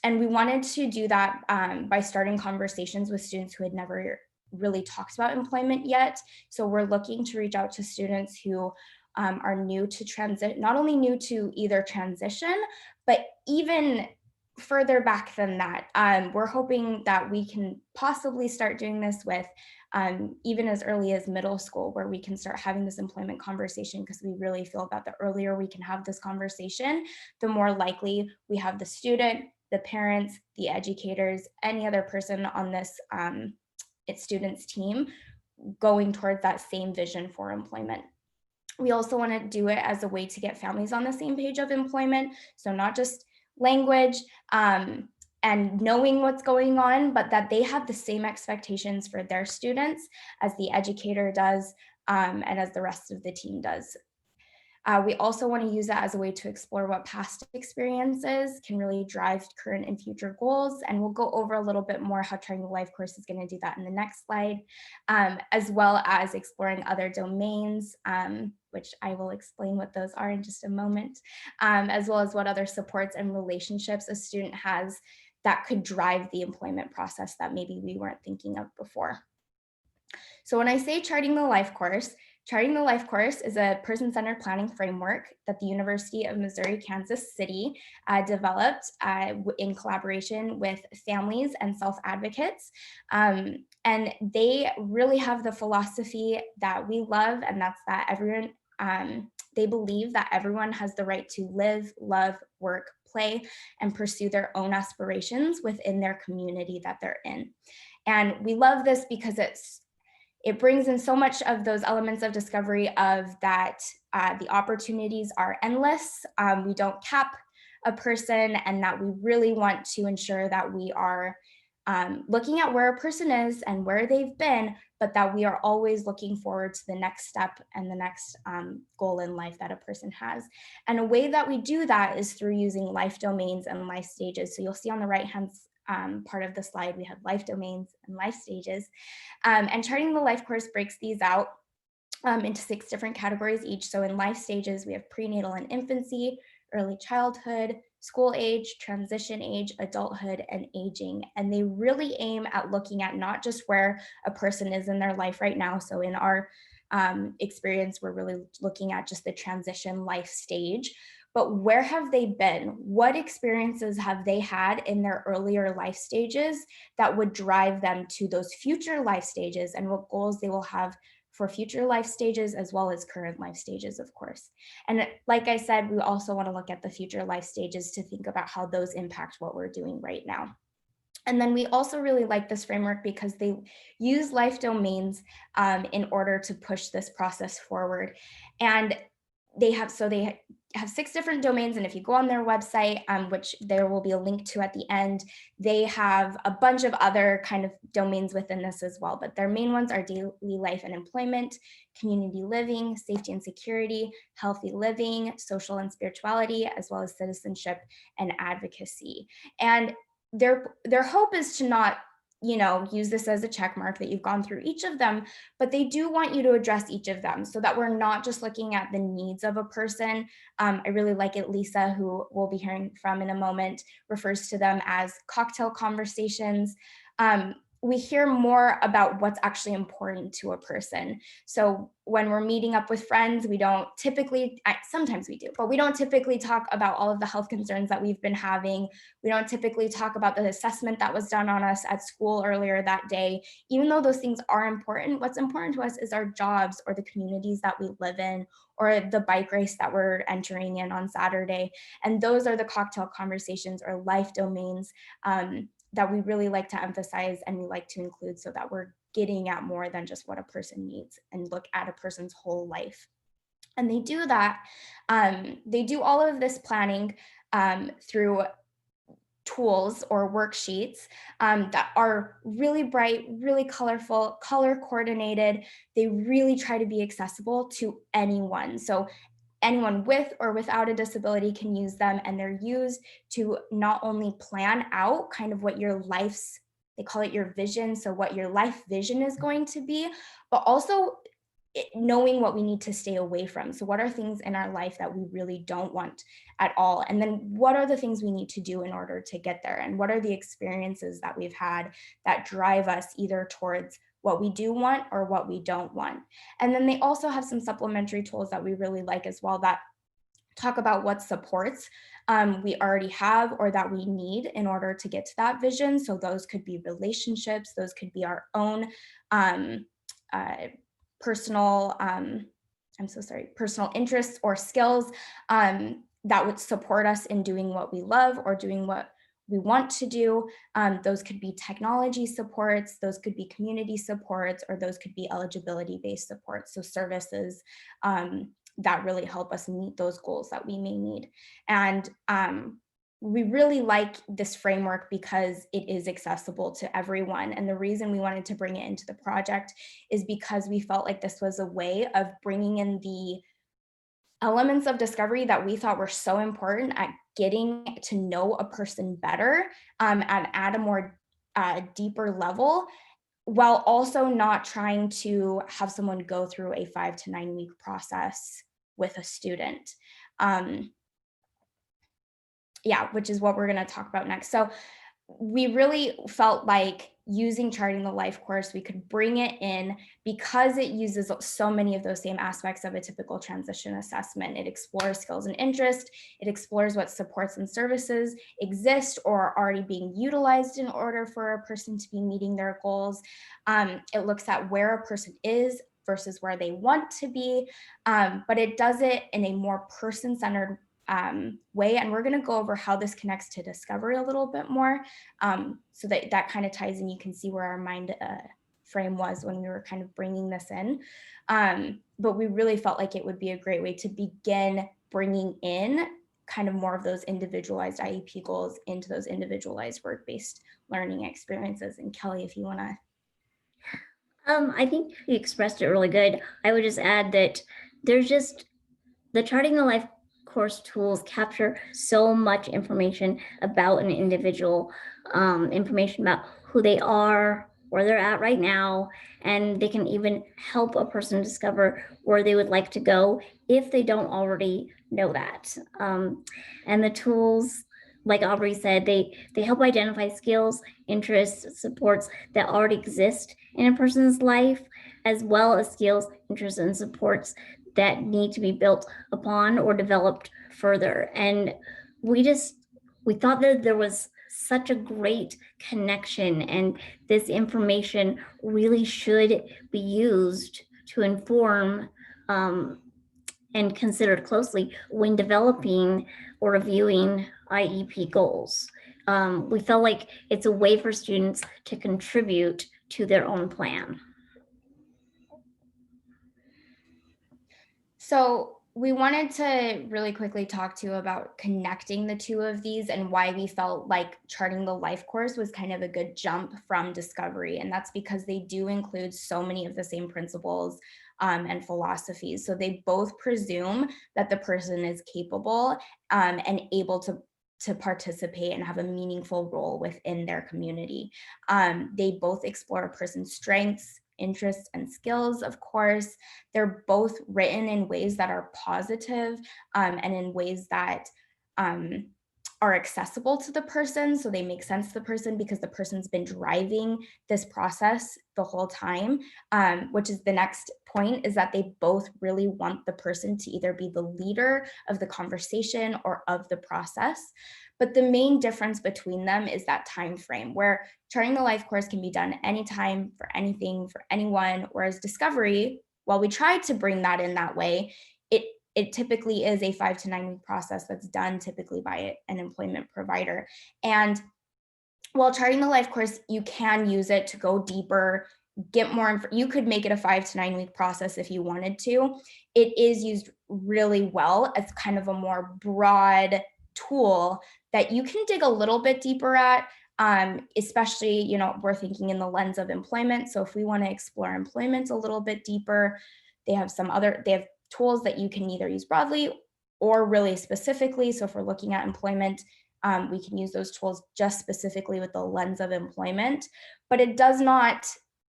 And we wanted to do that by starting conversations with students who had never really talked about employment yet. So we're looking to reach out to students who are new to transit, not only new to either transition, but even further back than that. We're hoping that we can possibly start doing this with even as early as middle school, where we can start having this employment conversation, because we really feel that the earlier we can have this conversation, the more likely we have the student, the parents, the educators, any other person on this student's team going towards that same vision for employment. We also want to do it as a way to get families on the same page of employment. So not just language, and knowing what's going on, but that they have the same expectations for their students as the educator does, and as the rest of the team does. We also want to use that as a way to explore what past experiences can really drive current and future goals. And we'll go over a little bit more how Charting the Life course is going to do that in the next slide, as well as exploring other domains, which I will explain what those are in just a moment, as well as what other supports and relationships a student has that could drive the employment process that maybe we weren't thinking of before. So when I say Charting the Life course is a person-centered planning framework that the University of Missouri-Kansas City developed in collaboration with families and self-advocates. And they really have the philosophy that we love, and that's that everyone, they believe that everyone has the right to live, love, work, play, and pursue their own aspirations within their community that they're in. And we love this because it brings in so much of those elements of discovery of that the opportunities are endless. We don't cap a person, and that we really want to ensure that we are looking at where a person is and where they've been, but that we are always looking forward to the next step and the next goal in life that a person has. And a way that we do that is through using life domains and life stages. So you'll see on the right-hand part of the slide, we have life domains and life stages. And Charting the Life course breaks these out into 6 different categories each. So in life stages, we have prenatal and infancy, early childhood, school age, transition age, adulthood, and aging. And they really aim at looking at not just where a person is in their life right now. So in our experience, we're really looking at just the transition life stage, but where have they been? What experiences have they had in their earlier life stages that would drive them to those future life stages, and what goals they will have for future life stages as well as current life stages, of course. And like I said, we also want to look at the future life stages to think about how those impact what we're doing right now. And then we also really like this framework because they use life domains in order to push this process forward. And they have 6 different domains, and if you go on their website, which there will be a link to at the end, they have a bunch of other kind of domains within this as well, but their main ones are daily life and employment, community living, safety and security, healthy living, social and spirituality, as well as citizenship and advocacy. And their hope is to not use this as a check mark that you've gone through each of them, but they do want you to address each of them so that we're not just looking at the needs of a person. I really like it. Lisa, who we'll be hearing from in a moment, refers to them as cocktail conversations. We hear more about what's actually important to a person. So when we're meeting up with friends, we don't typically, sometimes we do, but we don't typically talk about all of the health concerns that we've been having. We don't typically talk about the assessment that was done on us at school earlier that day. Even though those things are important, what's important to us is our jobs or the communities that we live in or the bike race that we're entering in on Saturday. And those are the cocktail conversations or life domains that we really like to emphasize and we like to include so that we're getting at more than just what a person needs and look at a person's whole life. And they do that, they do all of this planning through tools or worksheets that are really bright, really colorful, color coordinated. They really try to be accessible to anyone. So anyone with or without a disability can use them, and they're used to not only plan out kind of what your life's, they call it your vision, so what your life vision is going to be, but also knowing what we need to stay away from. So what are things in our life that we really don't want at all? And then what are the things we need to do in order to get there? And what are the experiences that we've had that drive us either towards what we do want or what we don't want? And then they also have some supplementary tools that we really like as well that talk about what supports we already have or that we need in order to get to that vision. So those could be relationships, those could be our own personal, personal interests or skills that would support us in doing what we love or doing what we want to do. Those could be technology supports, those could be community supports, or those could be eligibility-based supports, so services that really help us meet those goals that we may need. And we really like this framework because it is accessible to everyone. And the reason we wanted to bring it into the project is because we felt like this was a way of bringing in the elements of discovery that we thought were so important at getting to know a person better, and at a more deeper level, while also not trying to have someone go through a 5 to 9 week process with a student. Yeah, which is what we're going to talk about next. So we really felt like using Charting the Life course, we could bring it in because it uses so many of those same aspects of a typical transition assessment. It explores skills and interest. It explores what supports and services exist or are already being utilized in order for a person to be meeting their goals. It looks at where a person is versus where they want to be, but it does it in a more person-centered way. And we're going to go over how this connects to discovery a little bit more, so that kind of ties in. You can see where our mind frame was when we were kind of bringing this in. But we really felt like it would be a great way to begin bringing in kind of more of those individualized IEP goals into those individualized work-based learning experiences. And Kelie, if you want to. I think you expressed it really good. I would just add that there's just the Charting the Life course tools capture so much information about an individual, information about who they are, where they're at right now, and they can even help a person discover where they would like to go if they don't already know that. And the tools, like Aubrey said, they help identify skills, interests, supports that already exist in a person's life, as well as skills, interests, and supports that need to be built upon or developed further. And we thought that there was such a great connection, and this information really should be used to inform and considered closely when developing or reviewing IEP goals. We felt like it's a way for students to contribute to their own plan. So we wanted to really quickly talk to you about connecting the two of these and why we felt like Charting the Life course was kind of a good jump from discovery. And that's because they do include so many of the same principles and philosophies. So they both presume that the person is capable and able to participate and have a meaningful role within their community. They both explore a person's strengths, interests, and skills, of course. They're both written in ways that are positive, and in ways that are accessible to the person. So they make sense to the person because the person's been driving this process the whole time, which is the next point, is that they both really want the person to either be the leader of the conversation or of the process. But the main difference between them is that time frame, where Charting the Life course can be done anytime, for anything, for anyone, whereas discovery, while we tried to bring that in that way, it typically is a 5 to 9 week process that's done typically by an employment provider. And while Charting the Life course, you can use it to go deeper, get more, you could make it a 5 to 9 week process if you wanted to. It is used really well as kind of a more broad tool that you can dig a little bit deeper at, especially, we're thinking in the lens of employment. So if we want to explore employment a little bit deeper, they have tools that you can either use broadly or really specifically. So if we're looking at employment, we can use those tools just specifically with the lens of employment, but it does not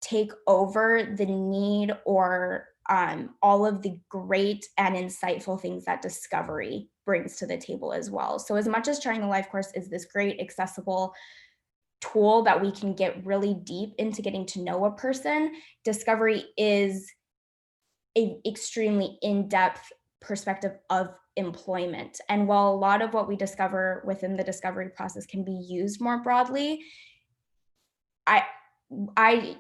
take over the need or all of the great and insightful things that discovery brings to the table as well. So as much as Charting the Life course is this great accessible tool that we can get really deep into getting to know a person, discovery is an extremely in-depth perspective of employment. And while a lot of what we discover within the discovery process can be used more broadly,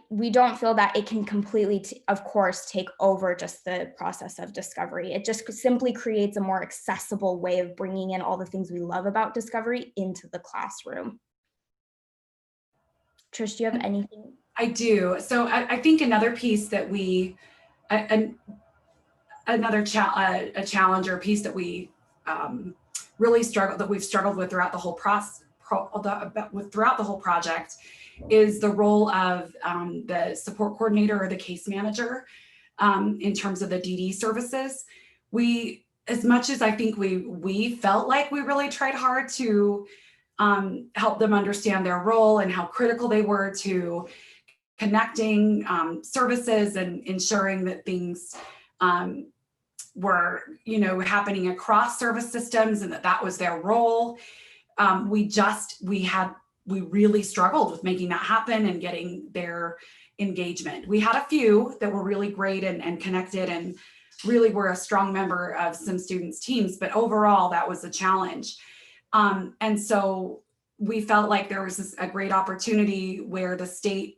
we don't feel that it can completely, of course, take over just the process of discovery. It just simply creates a more accessible way of bringing in all the things we love about discovery into the classroom. Trish, do you have anything? I do. So I think another piece that a challenge or piece that we really struggled, that we've struggled with throughout the whole process, throughout the whole project, is the role of the support coordinator or the case manager in terms of the DD services. We, as much as I think we felt like we really tried hard to help them understand their role and how critical they were to connecting services and ensuring that things were, happening across service systems and that was their role. We really struggled with making that happen and getting their engagement. We had a few that were really great and connected and really were a strong member of some students' teams, but overall that was a challenge. And so we felt like there was a great opportunity where the state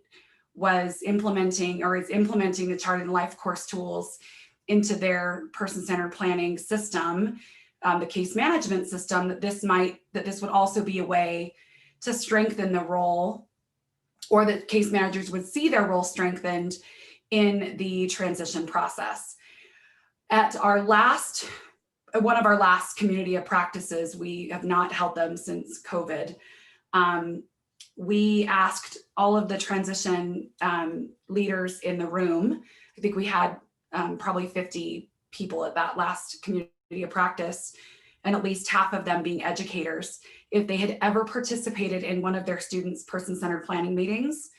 was implementing or is implementing the Charting the Life course tools into their person-centered planning system, the case management system, that this would also be a way to strengthen the role, or that case managers would see their role strengthened in the transition process. At one of our last community of practices, we have not held them since COVID. We asked all of the transition leaders in the room, I think we had probably 50 people at that last community of practice, and at least half of them being educators, if they had ever participated in one of their students' person-centered planning meetings,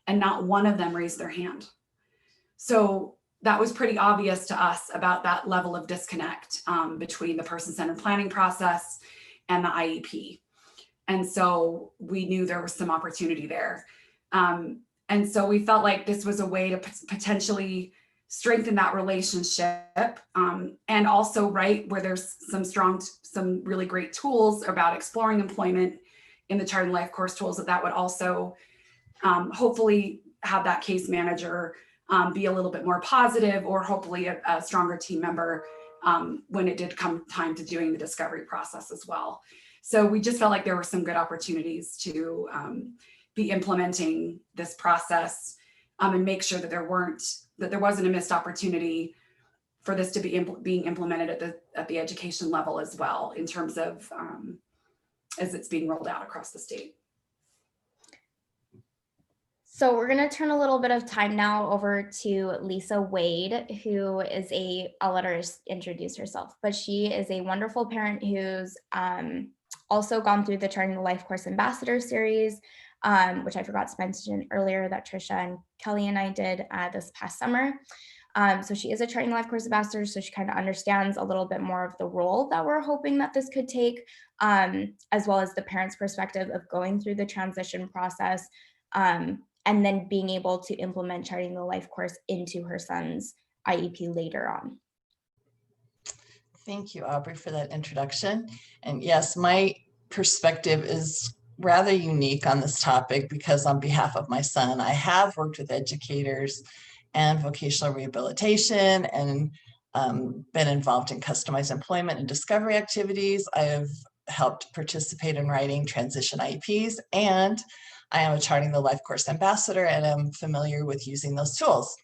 and not one of them raised their hand. So that was pretty obvious to us about that level of disconnect between the person-centered planning process and the IEP. And so we knew there was some opportunity there. And so we felt like this was a way to potentially strengthen that relationship, and also where there's some really great tools about exploring employment in the Charting Life course tools, that would also hopefully have that case manager be a little bit more positive, or hopefully a stronger team member when it did come time to doing the discovery process as well. So we just felt like there were some good opportunities to be implementing this process and make sure that there wasn't a missed opportunity for this to be being implemented at the education level as well, in terms of as it's being rolled out across the state. So we're going to turn a little bit of time now over to Lisa Wade, who is I'll let her introduce herself, but she is a wonderful parent who's also gone through the Charting the Life Course Ambassador Series, which I forgot to mention earlier that Tricia and Kelie and I did this past summer. So she is a Charting the Life Course Ambassador, so she kind of understands a little bit more of the role that we're hoping that this could take, as well as the parent's perspective of going through the transition process, and then being able to implement Charting the Life course into her son's IEP later on. Thank you, Aubrey, for that introduction. And yes, my perspective is rather unique on this topic because on behalf of my son, I have worked with educators and vocational rehabilitation and been involved in customized employment and discovery activities. I have helped participate in writing transition IEPs, and I am a Charting the Life course ambassador and I'm familiar with using those tools.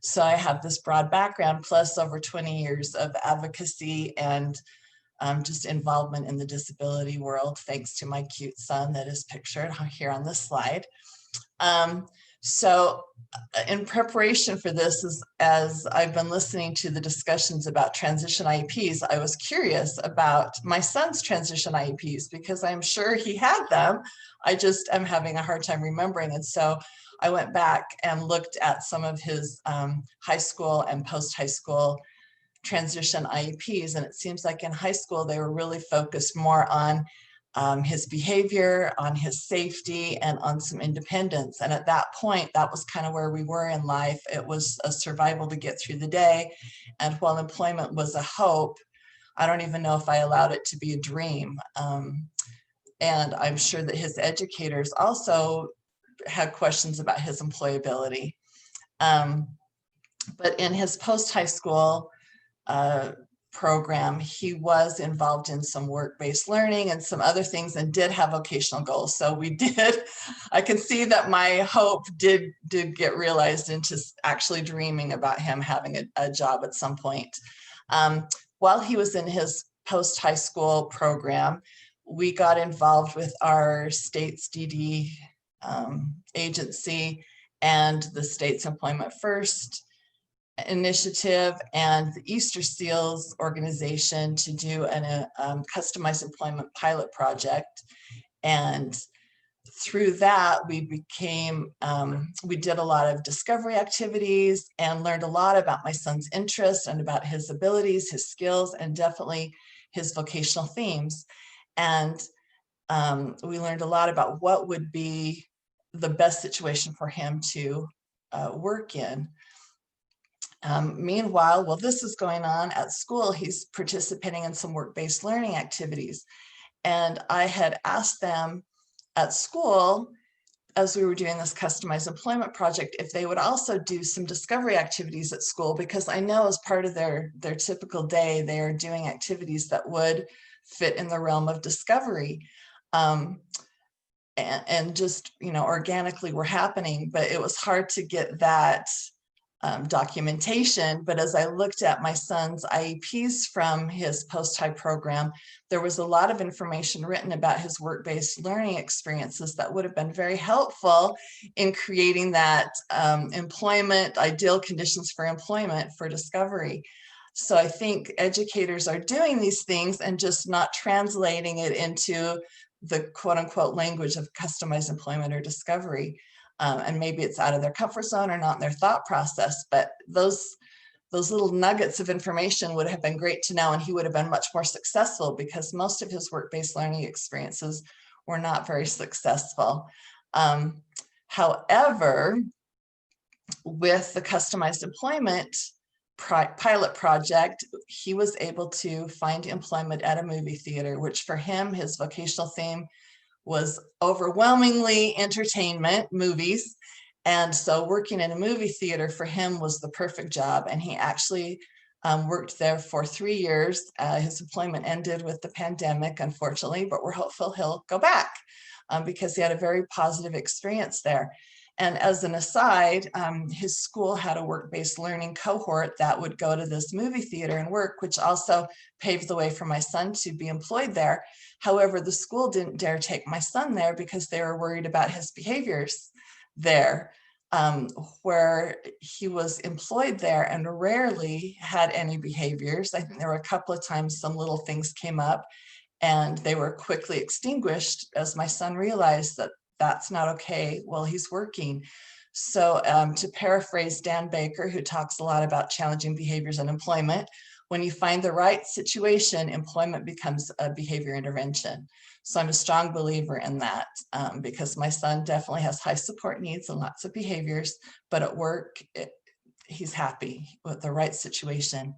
So I have this broad background plus over 20 years of advocacy and just involvement in the disability world, thanks to my cute son that is pictured here on this slide. So in preparation for this, as I've been listening to the discussions about transition IEPs, I was curious about my son's transition IEPs because I'm sure he had them. I just am having a hard time remembering. And so I went back and looked at some of his high school and post-high school transition IEPs. And it seems like in high school, they were really focused more on his behavior, on his safety, and on some independence. And at that point, that was kind of where we were in life. It was a survival to get through the day. And while employment was a hope, I don't even know if I allowed it to be a dream. And I'm sure that his educators also had questions about his employability. But in his post-high school program, he was involved in some work-based learning and some other things and did have vocational goals. So I can see that my hope did get realized into actually dreaming about him having a job at some point. While he was in his post-high school program, we got involved with our state's DD agency and the state's Employment First initiative and the Easter Seals organization to do a customized employment pilot project. And through that, we became, we did a lot of discovery activities and learned a lot about my son's interests and about his abilities, his skills, and definitely his vocational themes. And we learned a lot about what would be the best situation for him to work in. Meanwhile, while this is going on at school, he's participating in some work-based learning activities. And I had asked them at school, as we were doing this customized employment project, if they would also do some discovery activities at school, because I know as part of their typical day, they are doing activities that would fit in the realm of discovery. And just, you know, organically were happening, but it was hard to get that documentation. But as I looked at my son's IEPs from his post-high program, there was a lot of information written about his work-based learning experiences that would have been very helpful in creating that ideal conditions for employment for discovery. So I think educators are doing these things and just not translating it into the quote unquote language of customized employment or discovery. And maybe it's out of their comfort zone or not in their thought process, but those little nuggets of information would have been great to know, and he would have been much more successful because most of his work-based learning experiences were not very successful. However, with the customized employment pilot project, he was able to find employment at a movie theater, which for him, his vocational theme was overwhelmingly entertainment, movies. And so working in a movie theater for him was the perfect job. And he actually worked there for 3 years. His employment ended with the pandemic, unfortunately, but we're hopeful he'll go back because he had a very positive experience there. And as an aside, his school had a work-based learning cohort that would go to this movie theater and work, which also paved the way for my son to be employed there. However, the school didn't dare take my son there because they were worried about his behaviors there, where he was employed there and rarely had any behaviors. I think there were a couple of times some little things came up and they were quickly extinguished as my son realized that that's not okay while he's working. So to paraphrase Dan Baker, who talks a lot about challenging behaviors in employment, when you find the right situation, employment becomes a behavior intervention. So I'm a strong believer in that because my son definitely has high support needs and lots of behaviors, but at work, he's happy with the right situation.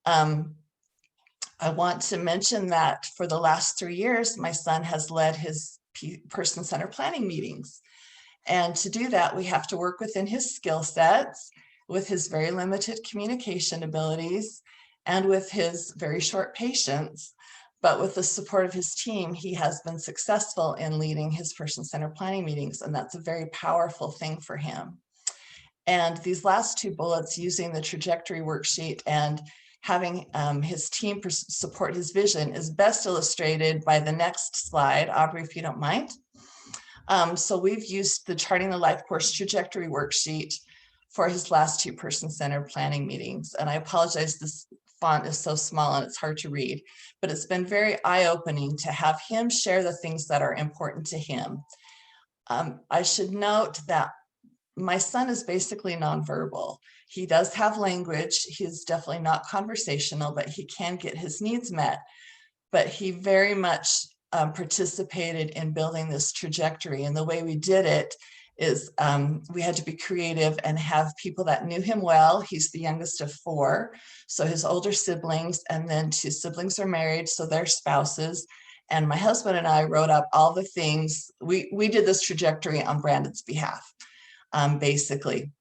I want to mention that for the last 3 years, my son has led his person-centered planning meetings. And to do that, we have to work within his skill sets, with his very limited communication abilities, and with his very short patience. But with the support of his team, he has been successful in leading his person-centered planning meetings, and that's a very powerful thing for him. And these last 2 bullets, using the trajectory worksheet and having his team support his vision, is best illustrated by the next slide. Aubrey, if you don't mind. So we've used the Charting the Life Course trajectory worksheet for his last 2 person-centered planning meetings. And I apologize, this font is so small and it's hard to read, but it's been very eye-opening to have him share the things that are important to him. I should note that my son is basically nonverbal. He does have language. He's definitely not conversational, but he can get his needs met. But he very much participated in building this trajectory. And the way we did it is we had to be creative and have people that knew him well. He's the youngest of 4. So his older siblings, and then 2 siblings are married, so they're spouses. And my husband and I wrote up all the things. We did this trajectory on Brandon's behalf. Basically.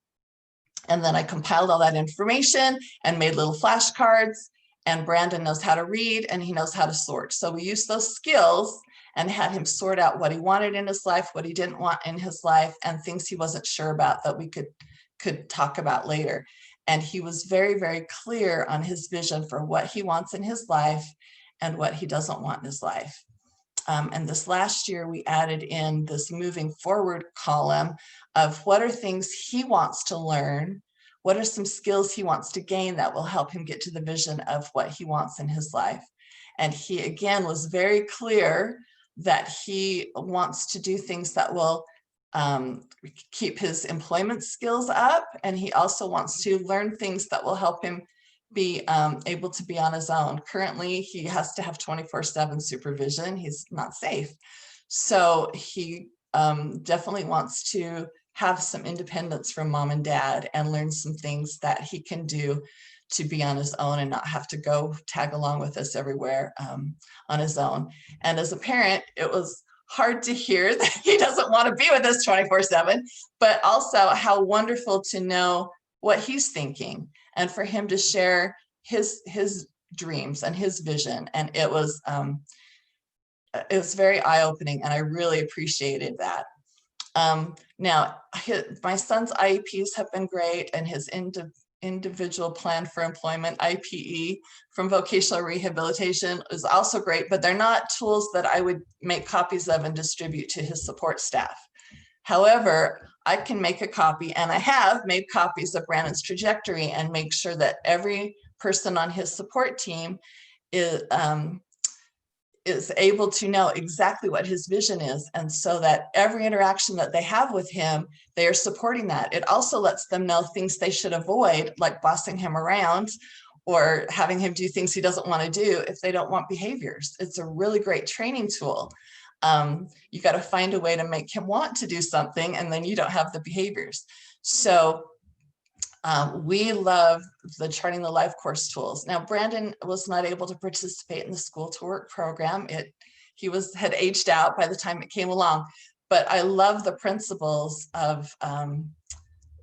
And then I compiled all that information and made little flashcards, and Brandon knows how to read and he knows how to sort. So we used those skills and had him sort out what he wanted in his life, what he didn't want in his life, and things he wasn't sure about that we could talk about later. And he was very, very clear on his vision for what he wants in his life and what he doesn't want in his life. And this last year, we added in this moving forward column of what are things he wants to learn, what are some skills he wants to gain that will help him get to the vision of what he wants in his life. And he, again, was very clear that he wants to do things that will keep his employment skills up. And he also wants to learn things that will help him be able to be on his own. Currently, he has to have 24/7 supervision. He's not safe. So he definitely wants to have some independence from mom and dad and learn some things that he can do to be on his own and not have to go tag along with us everywhere on his own. And as a parent, it was hard to hear that he doesn't want to be with us 24/7, but also how wonderful to know what he's thinking and for him to share his dreams and his vision. And it was very eye-opening, and I really appreciated that. Now, my son's IEPs have been great, and his individual plan for employment, IPE, from vocational rehabilitation is also great, but they're not tools that I would make copies of and distribute to his support staff. However, I can make a copy, and I have made copies of Brandon's trajectory and make sure that every person on his support team is able to know exactly what his vision is. And so that every interaction that they have with him, they are supporting that. It also lets them know things they should avoid, like bossing him around or having him do things he doesn't want to do if they don't want behaviors. It's a really great training tool. You got to find a way to make him want to do something, and then you don't have the behaviors. So we love the Charting the Life course tools. Now, Brandon was not able to participate in the School to Work program. He had aged out by the time it came along, but I love the principles of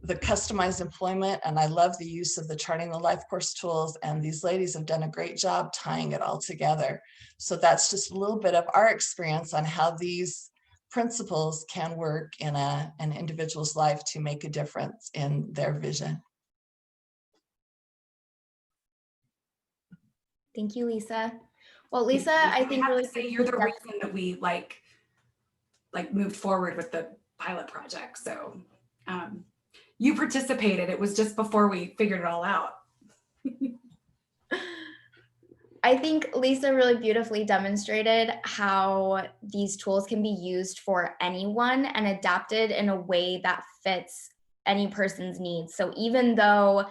the customized employment, and I love the use of the Charting the Life course tools, and these ladies have done a great job tying it all together. So that's just a little bit of our experience on how these principles can work in an individual's life to make a difference in their vision. Thank you, Lisa. Well, Lisa, I think really you're the reason that we like moved forward with the pilot project. So you participated. It was just before we figured it all out. I think Lisa really beautifully demonstrated how these tools can be used for anyone and adapted in a way that fits any person's needs. So even though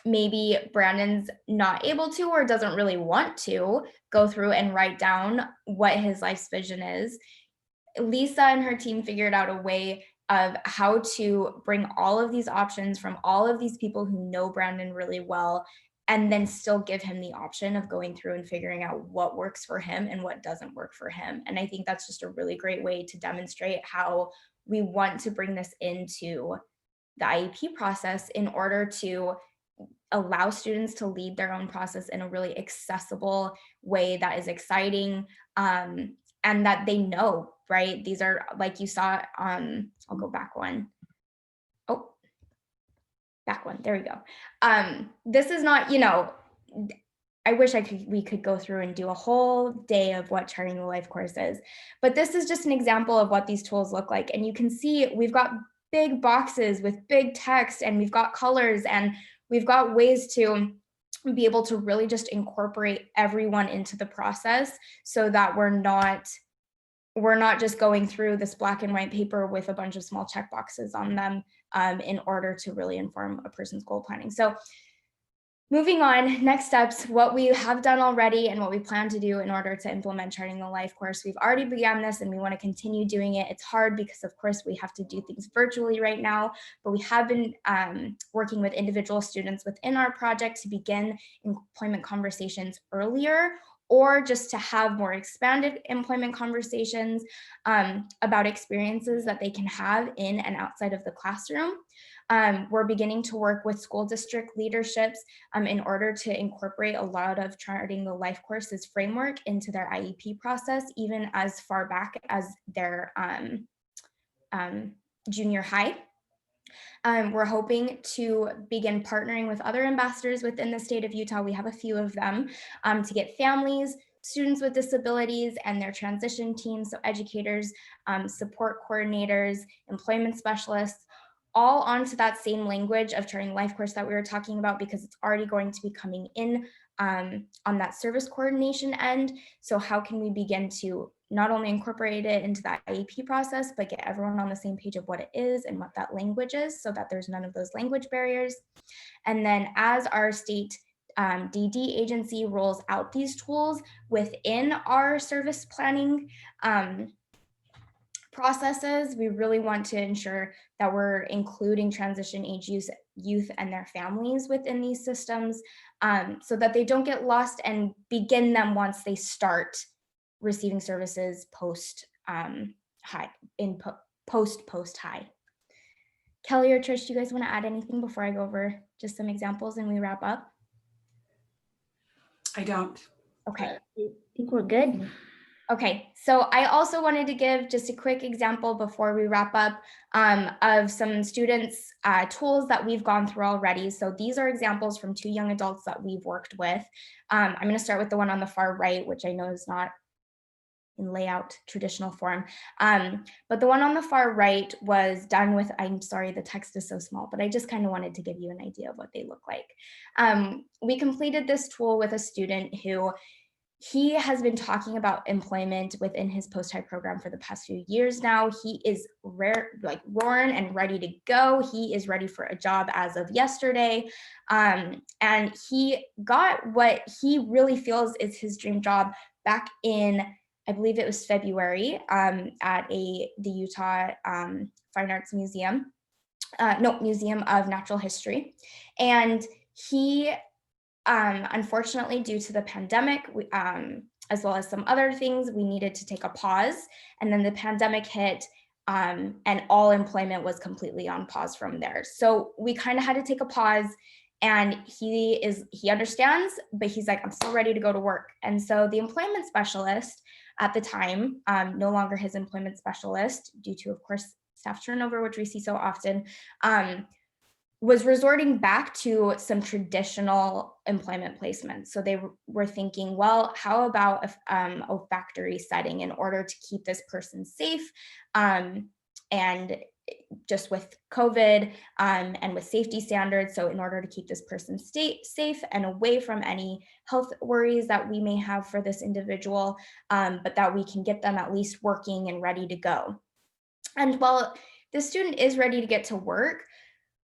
maybe Brandon's not able to or doesn't really want to go through and write down what his life's vision is, Lisa and her team figured out a way of how to bring all of these options from all of these people who know Brandon really well, and then still give him the option of going through and figuring out what works for him and what doesn't work for him. And I think that's just a really great way to demonstrate how we want to bring this into the IEP process in order to allow students to lead their own process in a really accessible way that is exciting, and that they know, right? These are, like you saw, I'll go back one. Oh, back one, there we go. This is not, I wish we could go through and do a whole day of what Charting the Life course is, but this is just an example of what these tools look like. And you can see we've got big boxes with big text, and we've got colors, and we've got ways to be able to really just incorporate everyone into the process so that we're not just going through this black and white paper with a bunch of small check boxes on them in order to really inform a person's goal planning. So moving on, next steps, what we have done already and what we plan to do in order to implement Charting the Life course. We've already begun this and we want to continue doing it. It's hard because, of course, we have to do things virtually right now, but we have been working with individual students within our project to begin employment conversations earlier, or just to have more expanded employment conversations about experiences that they can have in and outside of the classroom. We're beginning to work with school district leaderships in order to incorporate a lot of Charting the Life courses framework into their IEP process, even as far back as their junior high. We're hoping to begin partnering with other ambassadors within the state of Utah. We have a few of them, to get families, students with disabilities and their transition teams, so educators, support coordinators, employment specialists, all onto that same language of Charting Life course that we were talking about, because it's already going to be coming in on that service coordination end. So how can we begin to not only incorporate it into that IEP process, but get everyone on the same page of what it is and what that language is, so that there's none of those language barriers. And then as our state DD agency rolls out these tools within our service planning processes, we really want to ensure that we're including transition age youth and their families within these systems, so that they don't get lost and begin them once they start receiving services post high. Kelie or Trish, do you guys want to add anything before I go over just some examples and we wrap up? I don't. Okay. I think we're good. Okay, so I also wanted to give just a quick example before we wrap up of some students' tools that we've gone through already. So these are examples from 2 young adults that we've worked with. I'm going to start with the one on the far right, which I know is not in layout traditional form. But the one on the far right was done with, I'm sorry, the text is so small, but I just kind of wanted to give you an idea of what they look like. We completed this tool with a student who he has been talking about employment within his post-high program for the past few years now. He is roaring and ready to go. He is ready for a job as of yesterday. And he got what he really feels is his dream job back in, I believe it was February, at the Utah Fine Arts Museum, Museum of Natural History. And he, unfortunately, due to the pandemic, as well as some other things, we needed to take a pause. And then the pandemic hit, and all employment was completely on pause from there. So we kind of had to take a pause, and he understands, but he's like, I'm still ready to go to work. And so the employment specialist at the time, no longer his employment specialist due to, of course, staff turnover, which we see so often, was resorting back to some traditional employment placements. So they were thinking, well, how about a factory setting in order to keep this person safe? And just with COVID and with safety standards, so in order to keep this person safe and away from any health worries that we may have for this individual, but that we can get them at least working and ready to go. And while the student is ready to get to work,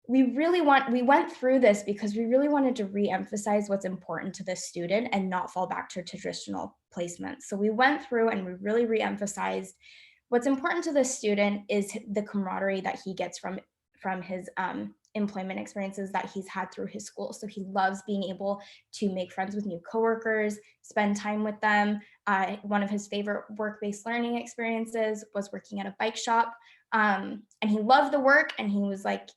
we went through this because we really wanted to re-emphasize what's important to this student and not fall back to traditional placements. So we went through and we really re-emphasized what's important to this student is the camaraderie that he gets from his employment experiences that he's had through his school. So he loves being able to make friends with new coworkers, spend time with them. One of his favorite work-based learning experiences was working at a bike shop. And he loved the work, and he was like,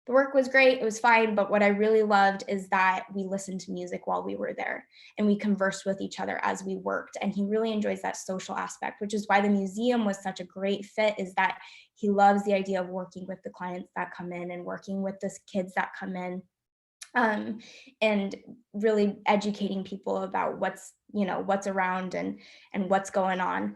the work was great, it was fine, but what I really loved is that we listened to music while we were there and we conversed with each other as we worked. And he really enjoys that social aspect, which is why the museum was such a great fit, is that he loves the idea of working with the clients that come in and working with the kids that come in, and really educating people about what's around and what's going on.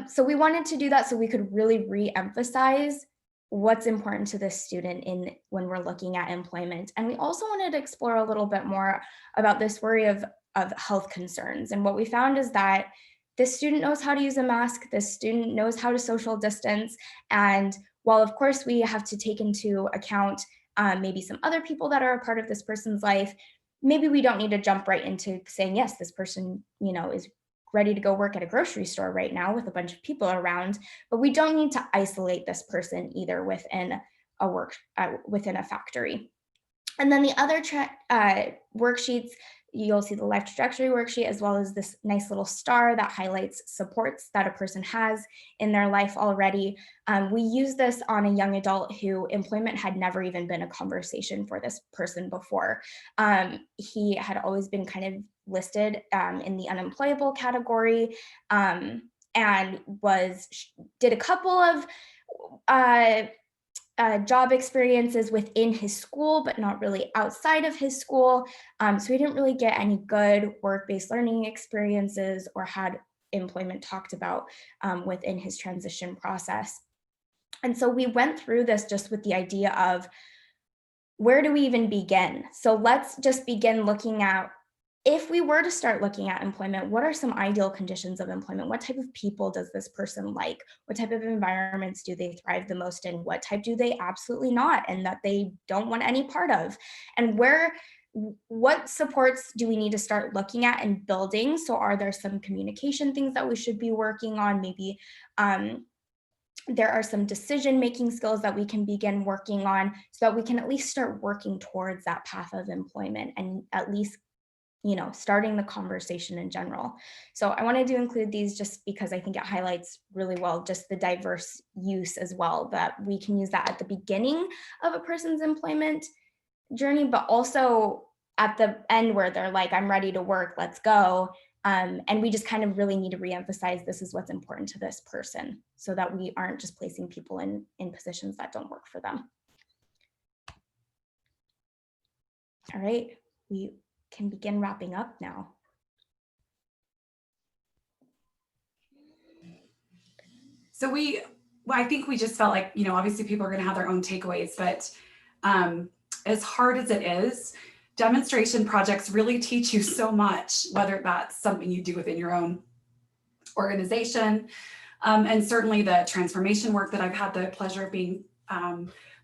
So we wanted to do that so we could really re-emphasize what's important to this student when we're looking at employment. And we also wanted to explore a little bit more about this worry of health concerns. And what we found is that this student knows how to use a mask, this student knows how to social distance. And while of course we have to take into account maybe some other people that are a part of this person's life, maybe we don't need to jump right into saying, yes, this person, is ready to go work at a grocery store right now with a bunch of people around, but we don't need to isolate this person either within a factory. And then the other worksheets, you'll see the life trajectory worksheet, as well as this nice little star that highlights supports that a person has in their life already. We use this on a young adult who employment had never even been a conversation for this person before. He had always been kind of listed in the unemployable category, and did a couple of job experiences within his school, but not really outside of his school. So he didn't really get any good work-based learning experiences or had employment talked about within his transition process. And so we went through this just with the idea of, where do we even begin? So let's just begin looking at, if we were to start looking at employment, what are some ideal conditions of employment? What type of people does this person like? What type of environments do they thrive the most in? What type do they absolutely not and that they don't want any part of? And what supports do we need to start looking at and building? So are there some communication things that we should be working on? Maybe there are some decision-making skills that we can begin working on so that we can at least start working towards that path of employment and at least, starting the conversation in general. So I wanted to include these just because I think it highlights really well just the diverse use as well, that we can use that at the beginning of a person's employment journey, but also at the end where they're like, I'm ready to work, let's go. And we just kind of really need to reemphasize this is what's important to this person so that we aren't just placing people in positions that don't work for them. All right, we can begin wrapping up now. So I think we just felt like, obviously people are going to have their own takeaways, but as hard as it is, demonstration projects really teach you so much, whether that's something you do within your own organization, and certainly the transformation work that I've had the pleasure of being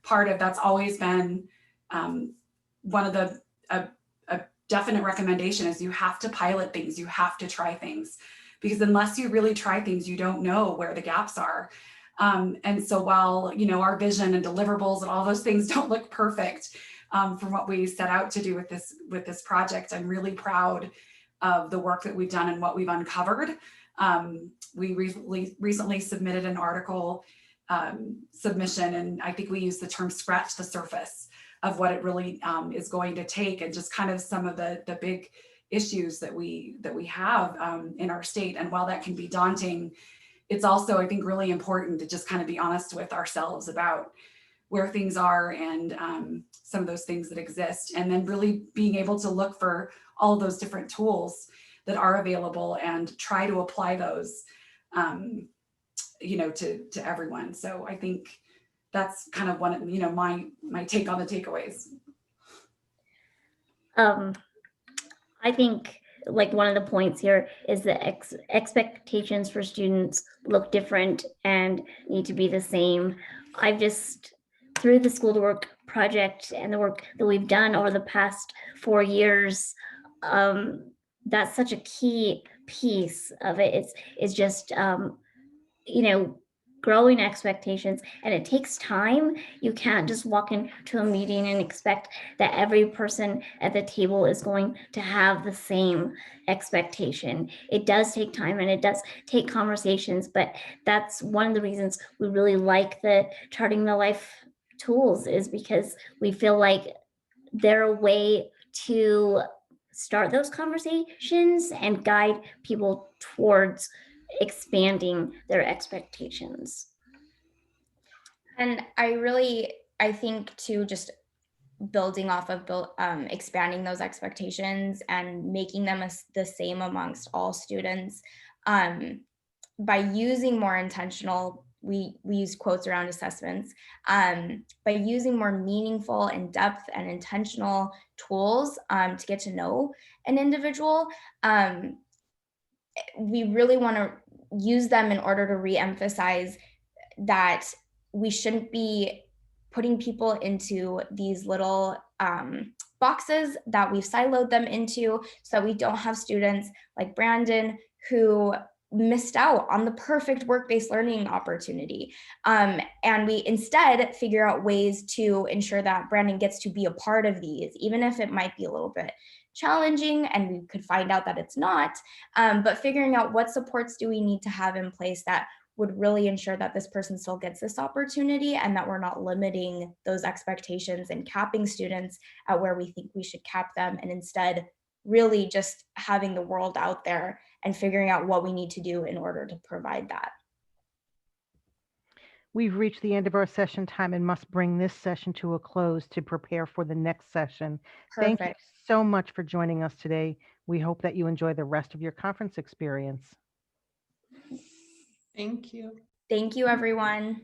part of. That's always been one of the a definite recommendation is you have to pilot things, you have to try things, because unless you really try things, you don't know where the gaps are. And so while our vision and deliverables and all those things don't look perfect, from what we set out to do with this project, I'm really proud of the work that we've done and what we've uncovered. We recently submitted an article submission, and I think we used the term "scratch the surface" of what it really is going to take, and just kind of some of the big issues that we have in our state. And while that can be daunting, it's also, I think, really important to just kind of be honest with ourselves about where things are and some of those things that exist, and then really being able to look for all of those different tools that are available and try to apply those, to everyone. So I think that's kind of one of, my take on the takeaways. I think like one of the points here is that expectations for students look different and need to be the same. I've just, through the School to Work project and the work that we've done over the past 4 years, that's such a key piece of it. It's just, growing expectations, and it takes time. You can't just walk into a meeting and expect that every person at the table is going to have the same expectation. It does take time and it does take conversations, but that's one of the reasons we really like the Charting the Life tools, is because we feel like they're a way to start those conversations and guide people towards expanding their expectations. And I think too, just building off of expanding those expectations and making them the same amongst all students, by using more intentional, we use quotes around assessments, by using more meaningful, in-depth and intentional tools to get to know an individual. We really want to use them in order to re-emphasize that we shouldn't be putting people into these little boxes that we've siloed them into, so that we don't have students like Brandon who missed out on the perfect work-based learning opportunity. And we instead figure out ways to ensure that Brandon gets to be a part of these, even if it might be a little bit challenging and we could find out that it's not, but figuring out what supports do we need to have in place that would really ensure that this person still gets this opportunity, and that we're not limiting those expectations and capping students at where we think we should cap them, and instead really just having the world out there and figuring out what we need to do in order to provide that. We've reached the end of our session time and must bring this session to a close to prepare for the next session. Thank you Perfect. so much for joining us today. We hope that you enjoy the rest of your conference experience. Thank you. Thank you, everyone.